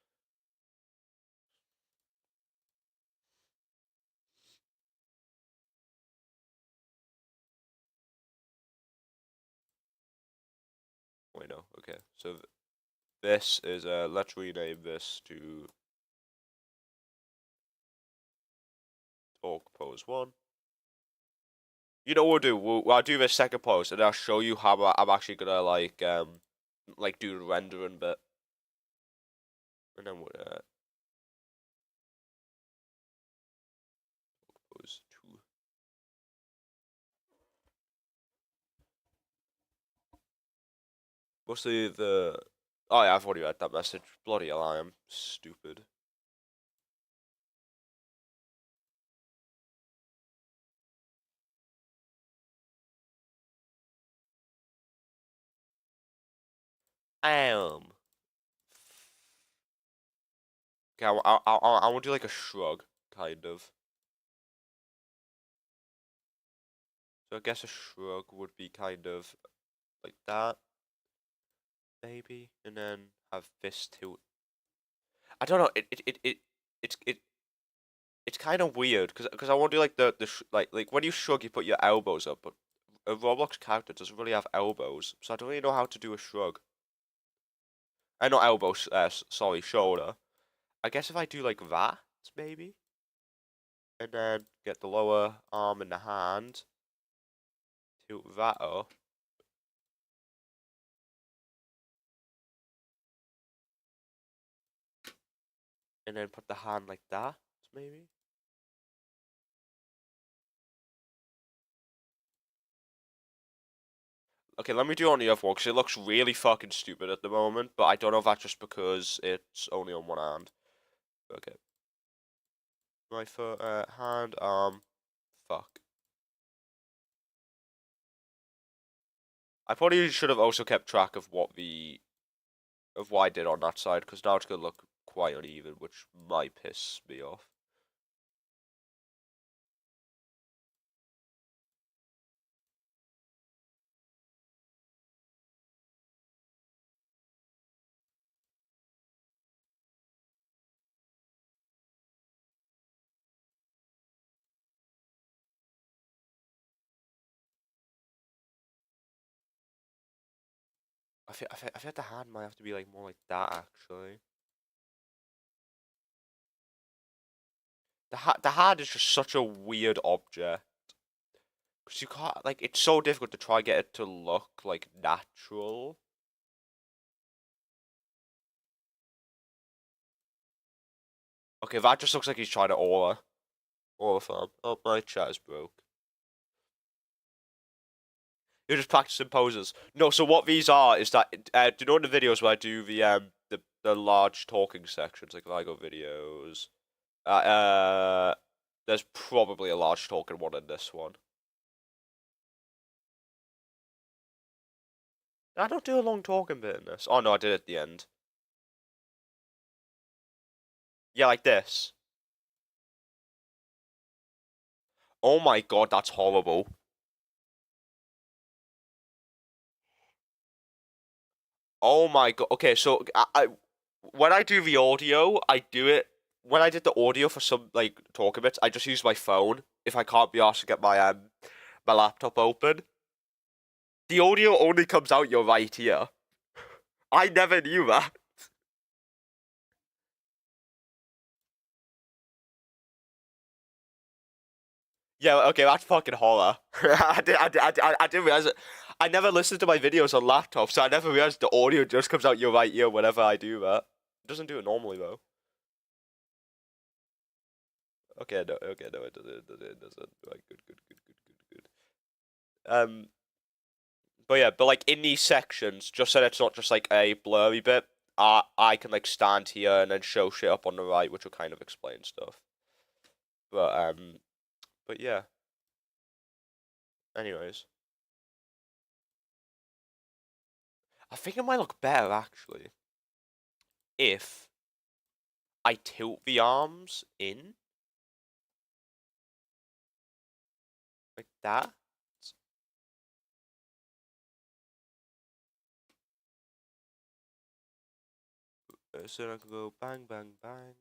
Wait, no. Okay, so this is let's rename this to talk pose 1. You know what we'll do? I'll do this second pose, and I'll show you how I'm actually gonna like do the rendering bit, and then we'll pose 2. Mostly the. Oh yeah, I've already read that message. Bloody hell, I am stupid. Okay, I want to do like a shrug, kind of. So I guess a shrug would be kind of like that, maybe, and then have this tilt. I don't know. It's it's kind of weird because I want to do like like when you shrug, you put your elbows up, but a Roblox character doesn't really have elbows, so I don't really know how to do a shrug. Not elbows. Sorry, shoulder. I guess if I do like that, maybe, and then get the lower arm in the hand, tilt that up. And then put the hand like that, maybe. Okay, let me do it on the other one, because it looks really fucking stupid at the moment, but I don't know if that's just because it's only on one hand. Okay. Right foot, hand, arm, fuck. I probably should have also kept track of what I did on that side, because now it's gonna look quite uneven, which might piss me off. I feel like the hand might have to be like more like that, actually. The hand is just such a weird object. Because you can't, like, it's so difficult to try get it to look, like, natural. Okay, that just looks like he's trying to aura farm. Oh, my chat is broke. You're just practicing poses. No, so what these are is that, do you know in the videos where I do the large talking sections, like if I go videos, there's probably a large talking one in this one. I don't do a long talking bit in this. Oh no, I did it at the end. Yeah, like this. Oh my god, that's horrible. Oh my god. Okay, so when I do the audio, I do it when I did the audio for some like talking bits, I just use my phone if I can't be asked to get my laptop open. The audio only comes out your right ear. I never knew that. Yeah, okay, that's fucking horror. I didn't realize it. I never listened to my videos on laptop, so I never realized the audio just comes out your right ear whenever I do that. It doesn't do it normally though. Okay, no, it doesn't. Right, good. Um, but yeah, but like in these sections, just so that it's not just like a blurry bit, I can like stand here and then show shit up on the right, which will kind of explain stuff. But but yeah. Anyways, I think it might look better actually if I tilt the arms in like that. So I can go bang, bang, bang.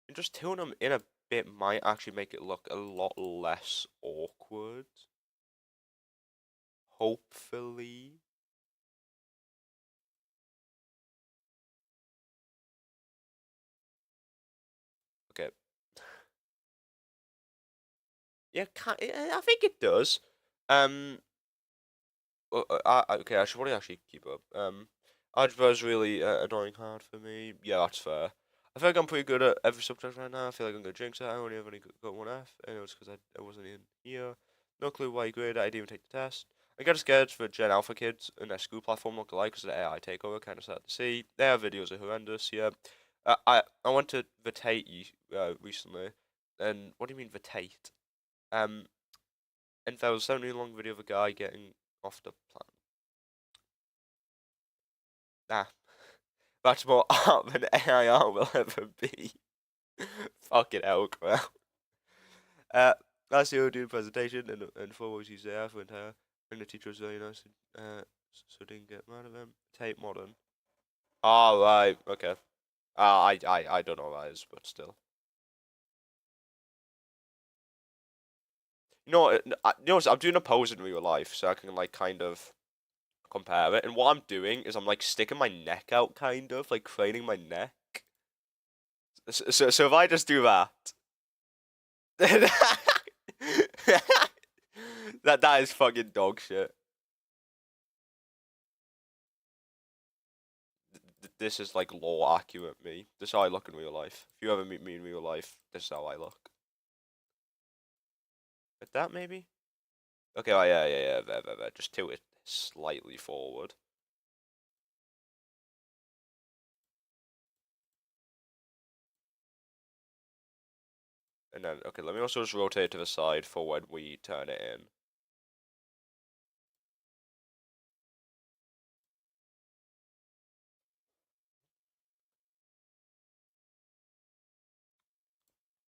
And just tilt them in a bit might actually make it look a lot less awkward. Hopefully. Okay. Yeah, I think it does. Um, okay, I should probably actually keep up. Algebra is really annoying hard for me. Yeah, that's fair. I feel like I'm pretty good at every subject right now. I feel like I'm gonna jinx it. I only ever got one F, and it was because I wasn't in here. No clue why you graded it. I didn't even take the test. I get scared for Gen Alpha kids and their school platform look alike because of the AI takeover. Kind of sad to see. Their videos are horrendous. Yeah. I went to Vitate recently, and what do you mean Vitate? Um, and there was a 7-minute long video of a guy getting off the planet. Nah, that's more art than AIR will ever be. Fucking hell, crap. Uh, last year we did a presentation and four was used there for entire, and the teacher was very nice, so didn't get mad at them. Tape modern. Oh, right, okay. I don't know what that is, but still. I'm doing a pose in real life, so I can like kind of compare it. And what I'm doing is I'm like sticking my neck out, kind of like craning my neck. So if I just do that, that is fucking dog shit. This is like law accurate me. This is how I look in real life. If you ever meet me in real life, this is how I look. Like that maybe? Okay, oh, yeah. There. Just tilt it slightly forward. And then, okay, let me also just rotate it to the side for when we turn it in.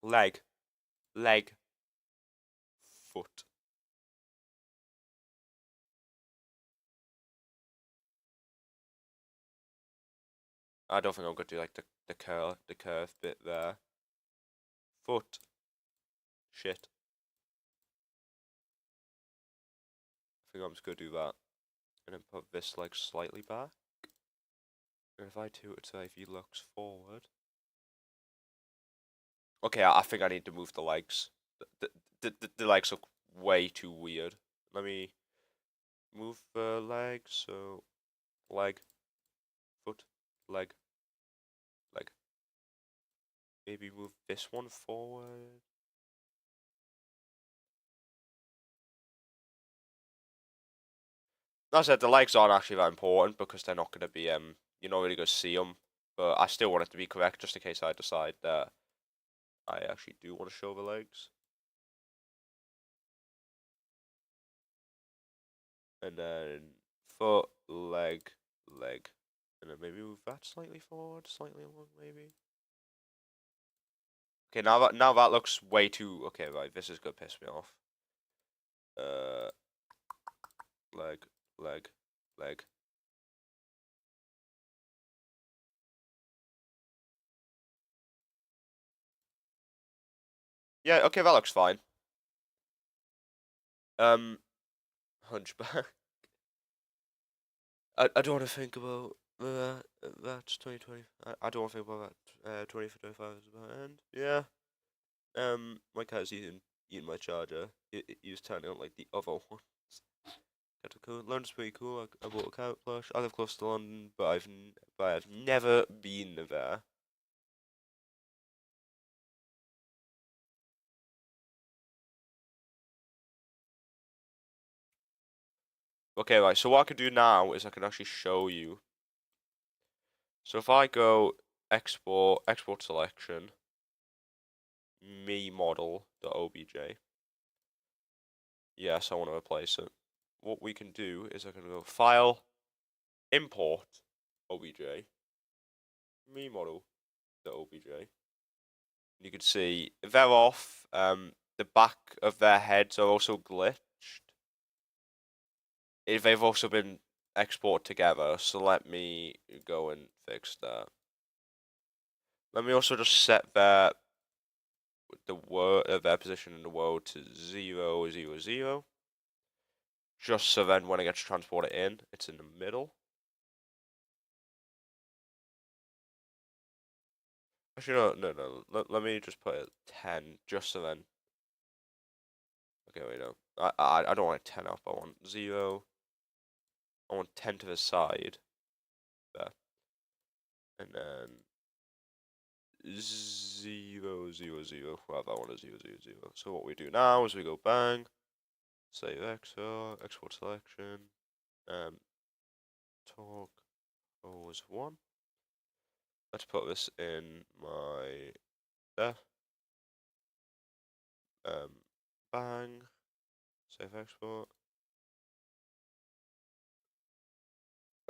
Leg. Foot. I don't think I'm gonna do like the curve bit there. Foot. Shit. I think I'm just gonna do that. And then put this like slightly back. And if I tilt it so if he looks forward. Okay, I think I need to move the legs. The legs look way too weird. Let me move the legs. So, leg, foot, leg. Maybe move this one forward. That said, the legs aren't actually that important because they're not going to be, you're not really going to see them. But I still want it to be correct just in case I decide that I actually do want to show the legs. And then foot, leg. And then maybe move that slightly forward, slightly along, maybe. Okay, now that looks way too. Okay, right. This is gonna piss me off. Uh, leg. Yeah, okay, that looks fine. Hunchback. I don't want to think about that's 2020. I don't want to think about that. 2025 is about to end. Yeah. My cat's eating my charger. He was turning on like the other ones. Got a cool. London's pretty cool. I bought a cat plush. I live close to London, but I've never been there. Okay, right. So what I can do now is I can actually show you. So if I go export selection, me model.obj. Yes, I want to replace it. What we can do is I can go file, import obj, me model.obj. You can see they're off. The back of their heads are also glitched. They've also been exported together. So let me go and fix that. Let me also just set their their position in the world to 0, 0, 0. Just so then when it gets transported in, it's in the middle. Actually, no. Let me just put it 10, just so then. Okay, wait, no. I don't want 10 up. I want 0. I want 10 to the side. There. And then 0, 0, 0. Well, that one is 0, 0, 0. So what we do now is we go bang, save XR, export selection, talk always 1. Let's put this in my there. Bang, save export.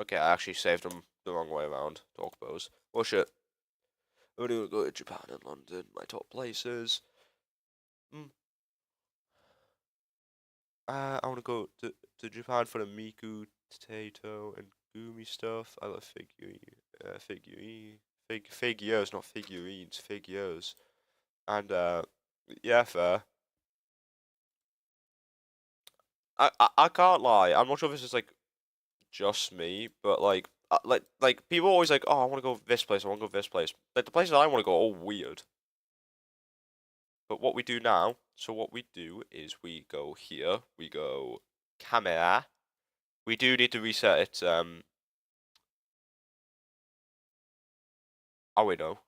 Okay, I actually saved them the wrong way around. Talk pose. Oh shit. I'm gonna go to Japan and London, my top places. I want to go to Japan for the Miku, Tato, and Gumi stuff. I love figures, not figurines, figures. And yeah, fair. I can't lie. I'm not sure if this is like just me, but like people always like, oh, I want to go this place. I want to go this place. Like the places I want to go are all weird. But what we do now, so what we do is we go here. We go camera. We do need to reset it. Oh wait, no,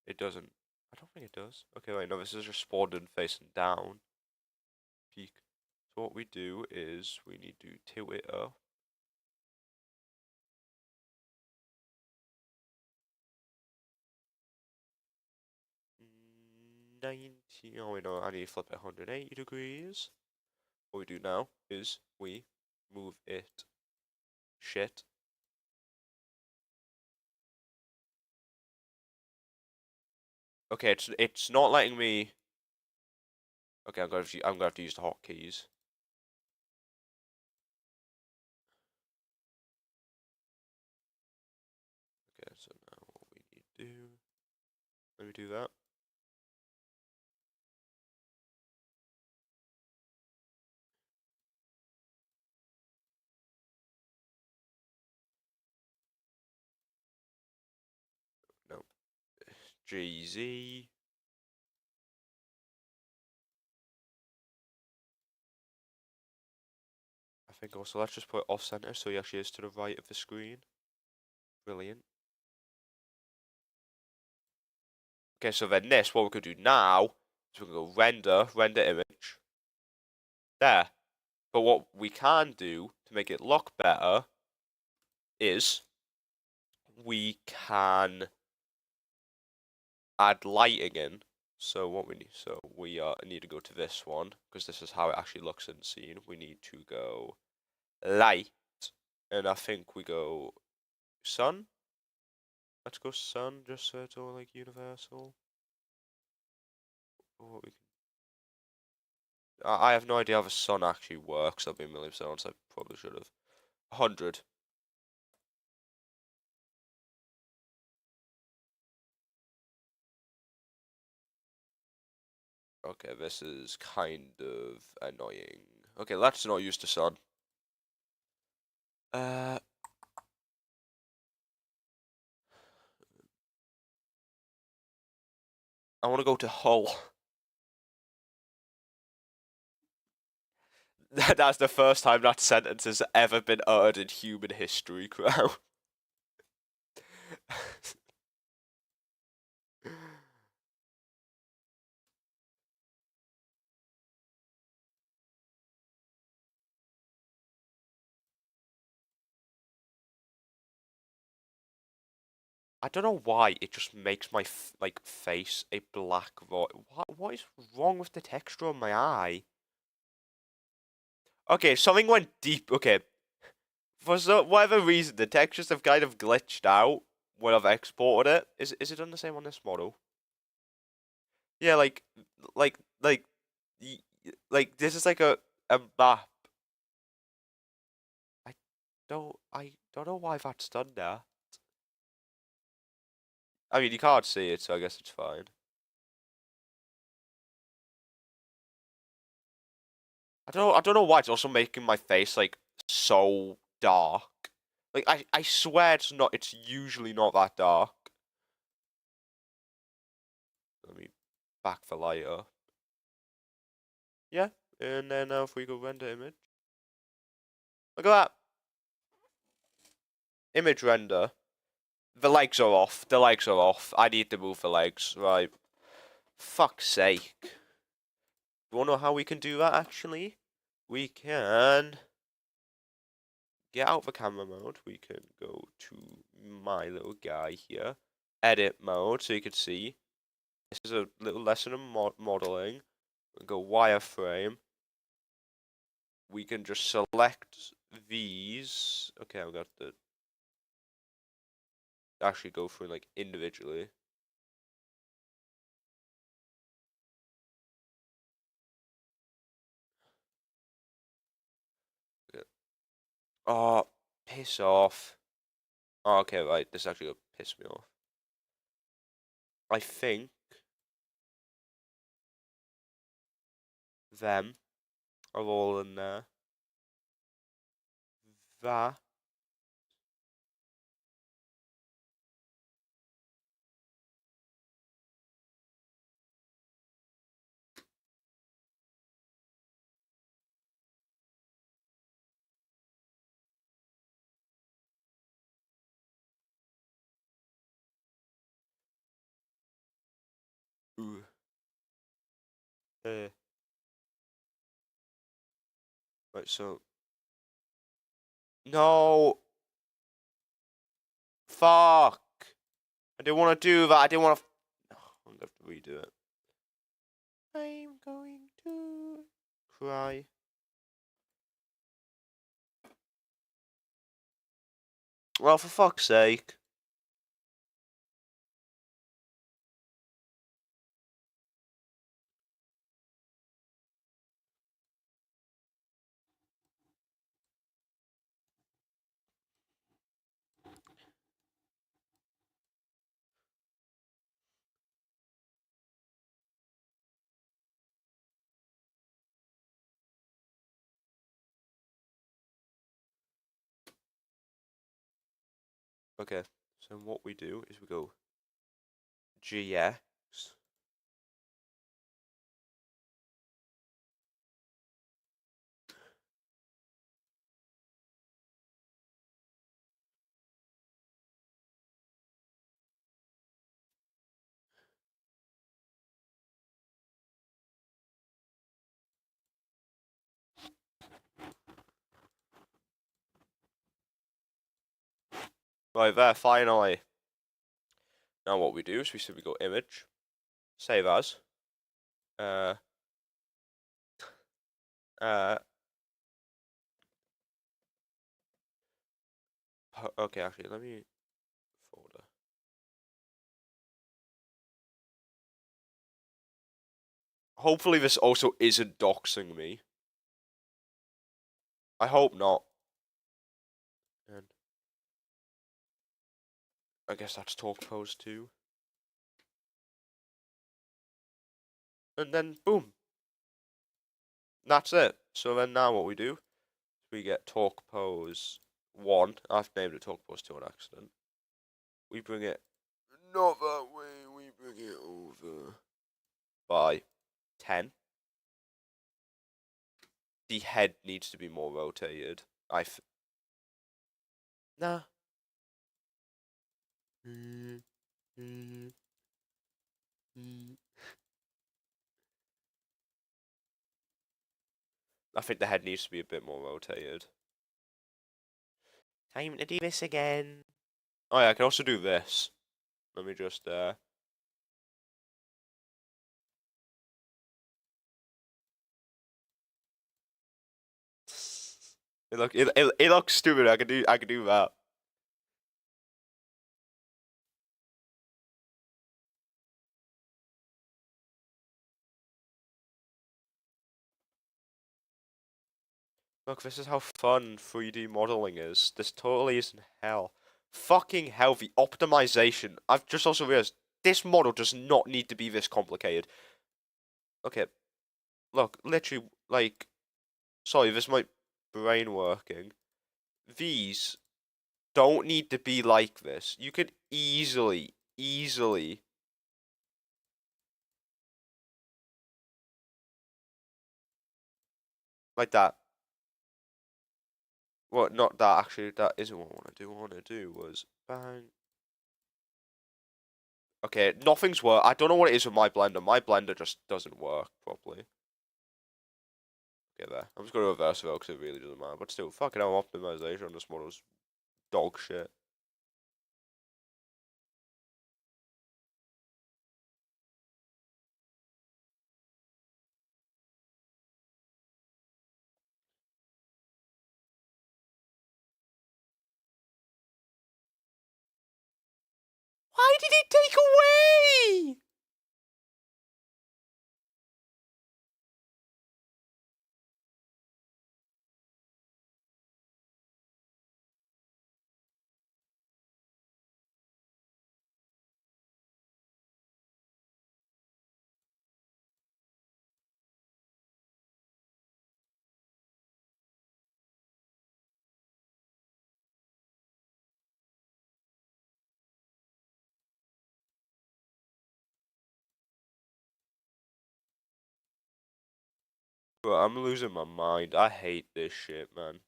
it doesn't. I don't think it does. Okay, wait, no, this is just spawned and facing down. Peak. So what we do is we need to tilt it up. 90. Oh wait, no, I need to flip it 180 degrees. What we do now is we move it. Shit. Okay, it's not letting me. Okay, I'm gonna have to use the hotkeys. Okay, so now what we need to do. Let me do that. No. GZ. I think also let's just put it off center so he actually is to the right of the screen. Brilliant. Okay, so then this, what we could do now is we can go render image. There. But what we can do to make it look better is we can add lighting in. So what we need, need to go to this one because this is how it actually looks in the scene. We need to go light, and I think we go sun. Let's go sun, just so it's all like universal. What we I have no idea how the sun actually works. I'll be a million percent honest. I probably should have. 100. Okay, this is kind of annoying. Okay, let's not use the sun. I want to go to Hull. That's the first time that sentence has ever been uttered in human history, Crow. I don't know why it just makes my face a black void. What is wrong with the texture on my eye? Okay, something went deep. Okay, for whatever reason, the textures have kind of glitched out when I've exported it. Is it done the same on this model? Yeah, like, like, like this is like a map. I don't know why that's done there. I mean, you can't see it, so I guess it's fine. I don't know why it's also making my face like so dark. Like I swear it's not. It's usually not that dark. Let me back the light up. Yeah, and then if we go render image, look at that image render. The legs are off. The legs are off. I need to move the legs. Right. Fuck's sake. You wanna know how we can do that actually? We can get out the camera mode. We can go to my little guy here. Edit mode so you can see. This is a little lesson in modeling. We go wireframe. We can just select these. Okay, I've got the actually go through like individually. Yeah. Oh, piss off. Oh, okay, right. This is actually gonna piss me off. I think them are all in there. That. Ooh. Right, so. No! Fuck! I didn't want to do that. I didn't want to. I'm gonna have to redo it. I'm going to cry. Well, for fuck's sake. Okay, so what we do is we go GX. Right there, finally. Now what we do is we simply go image, save as. Uh, uh, okay, actually, let me folder. Hopefully this also isn't doxing me. I hope not. And I guess that's talk pose too. and then boom, that's it. So then now what we do, we get torque pose 1. I've named it torque pose 2 on accident. We bring it not that way, we bring it over by 10. The head needs to be more rotated. Nah. I think the head needs to be a bit more rotated. Time to do this again. Oh yeah, I can also do this. Let me just it looks stupid. I can do that. Look, this is how fun 3D modeling is. This totally isn't hell. Fucking hell, the optimization. I've just also realized this model does not need to be this complicated. Okay, look, literally, like, sorry, this is my brain working. These don't need to be like this. You could easily like that. Well, not that actually. That isn't what I want to do. What I want to do was bang. Okay, nothing's work. I don't know what it is with my blender. My blender just doesn't work properly. Okay, there. I'm just gonna reverse it because it really doesn't matter. But still, fucking hell, optimization on this model's dog shit. Why did it take away? Bro, I'm losing my mind. I hate this shit, man.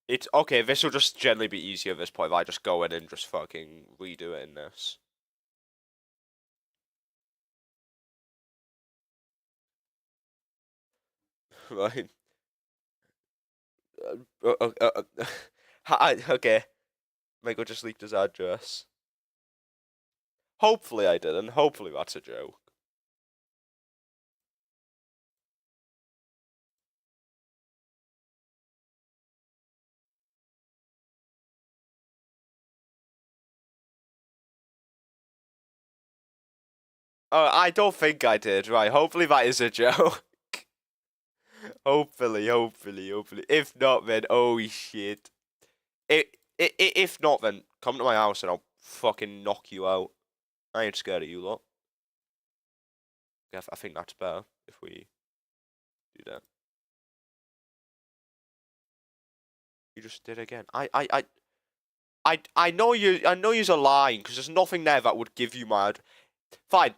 It's okay. This will just generally be easier at this point if I just go in and just fucking redo it in this. Right. Okay. Michael just leaked his address. Hopefully I didn't. Hopefully that's a joke. Oh, I don't think I did. Right. Hopefully that is a joke. Hopefully. If not, then oh shit. If not, then come to my house and I'll fucking knock you out. I ain't scared of you lot. I think that's better if we do that. You just did it again. I know you're lying because there's nothing there that would give you my. Fine.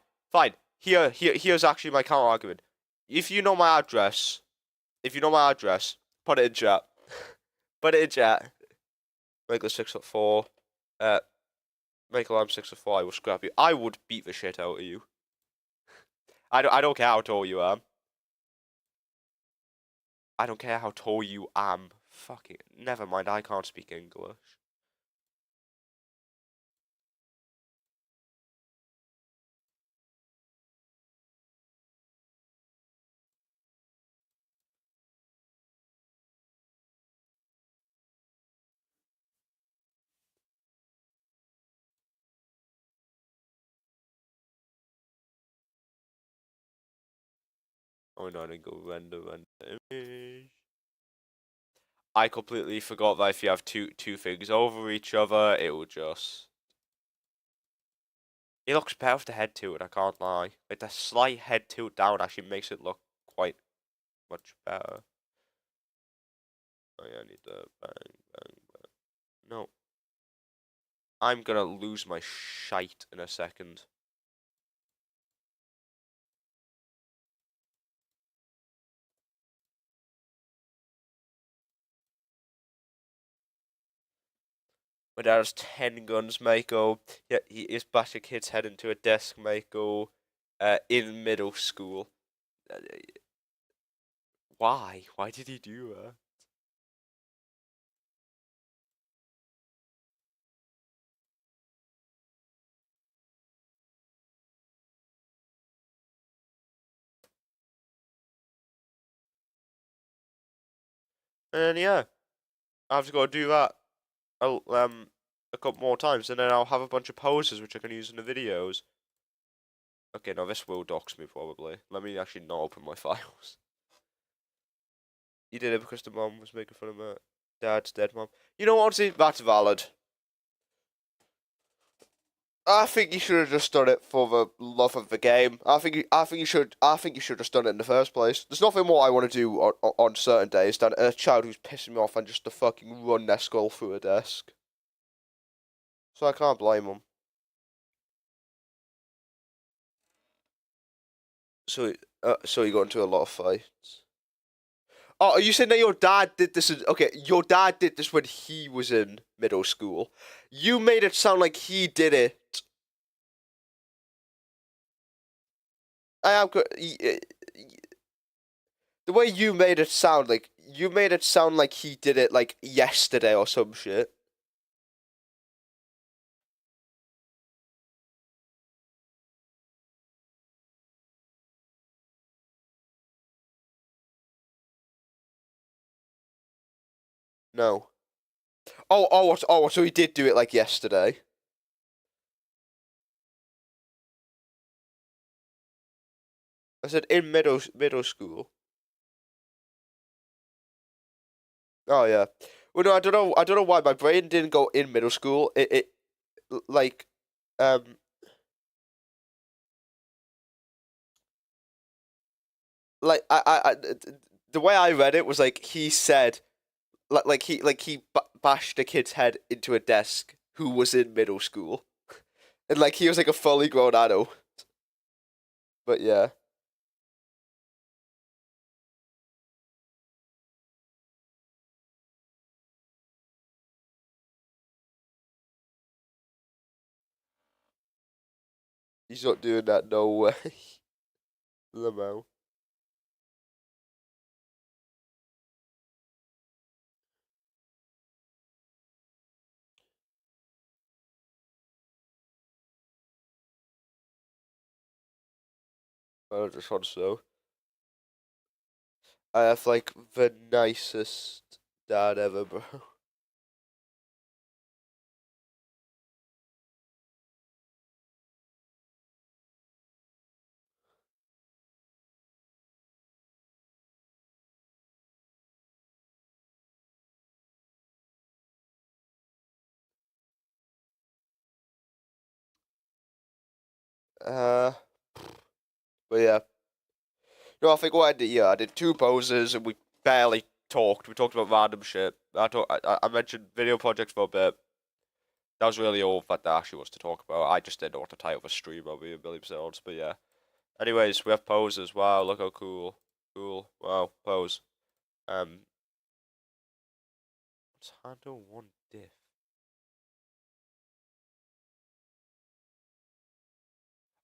Here's actually my counter argument. If you know my address, put it in chat. Put it in chat. Michael 6'4". Michael, I'm 6'4". I will scrap you. I would beat the shit out of you. I don't care how tall you am. I don't care how tall you am. Fuck it. Never mind. I can't speak English. Oh no, I didn't go render image. I completely forgot that if you have two things over each other, it will just It looks better with the head tilt, I can't lie. Like, the slight head tilt down actually makes it look quite much better. Oh yeah, I need the bang, bang, bang. No. I'm gonna lose my shite in a second. My dad has 10 guns, Mako. Yeah, he is bash a kid's head into a desk, Mako, in middle school. Why? Why did he do that? And then, yeah, I've just got to do that a couple more times, and then I'll have a bunch of poses which I can use in the videos. Okay, now this will dox me probably. Let me actually not open my files. You did it because the mom was making fun of my dad's dead mom. You know what, honestly, that's valid. I think you should have just done it for the love of the game. I think you should have done it in the first place. There's nothing more I want to do on certain days than a child who's pissing me off and just to fucking run their skull through a desk. So I can't blame them. So you got into a lot of fights. Oh, are you saying that your dad did this? Okay, your dad did this when he was in middle school. You made it sound like he did it. I am good. The way you made it sound like he did it like yesterday or some shit. No. So he did do it like yesterday. I said in middle school. Oh yeah. Well, no, I don't know why my brain didn't go in middle school. It like um like the way I read it was like he said he bashed a kid's head into a desk who was in middle school, and like he was like a fully grown adult. But yeah, he's not doing that. No way, Lamo. I just want so. I have like the nicest dad ever, bro. Uh, but yeah. No, I think what I did, yeah, I did two poses and we barely talked. We talked about random shit. I mentioned video projects for a bit. That was really all that there actually was to talk about. I just didn't know what to title of a stream. I'll be a million percent honest, but yeah. Anyways, we have poses. Wow, look how cool. Cool. Wow, pose. Let's handle one diff.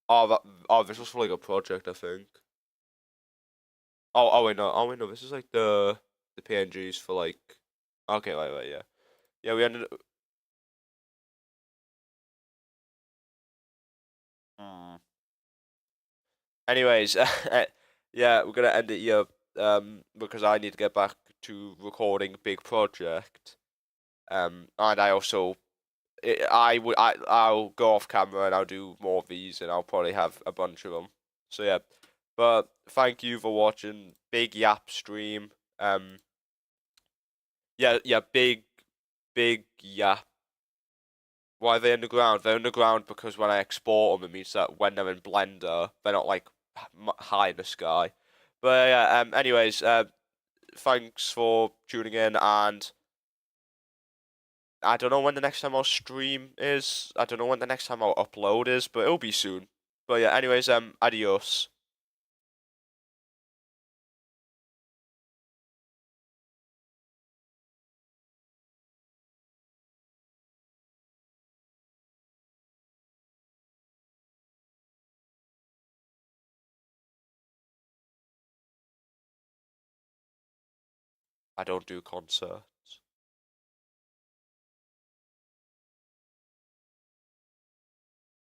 Oh, this was for like a project, I think. Oh wait, no, this is like the PNGs for like. Okay, wait, yeah, yeah. We ended. Hmm. Anyways, yeah, we're gonna end it here. Because I need to get back to recording big project. And I also I'll go off camera and I'll do more of these and I'll probably have a bunch of them. So yeah, but thank you for watching Big Yap stream. Yeah, big Yap Why are they underground? They're underground because when I export them, it means that when they're in Blender, they're not like high in the sky. But yeah, anyways, thanks for tuning in, and I don't know when the next time I'll stream is. I don't know when the next time I'll upload is, but it'll be soon. But yeah, anyways, adios. I don't do concert.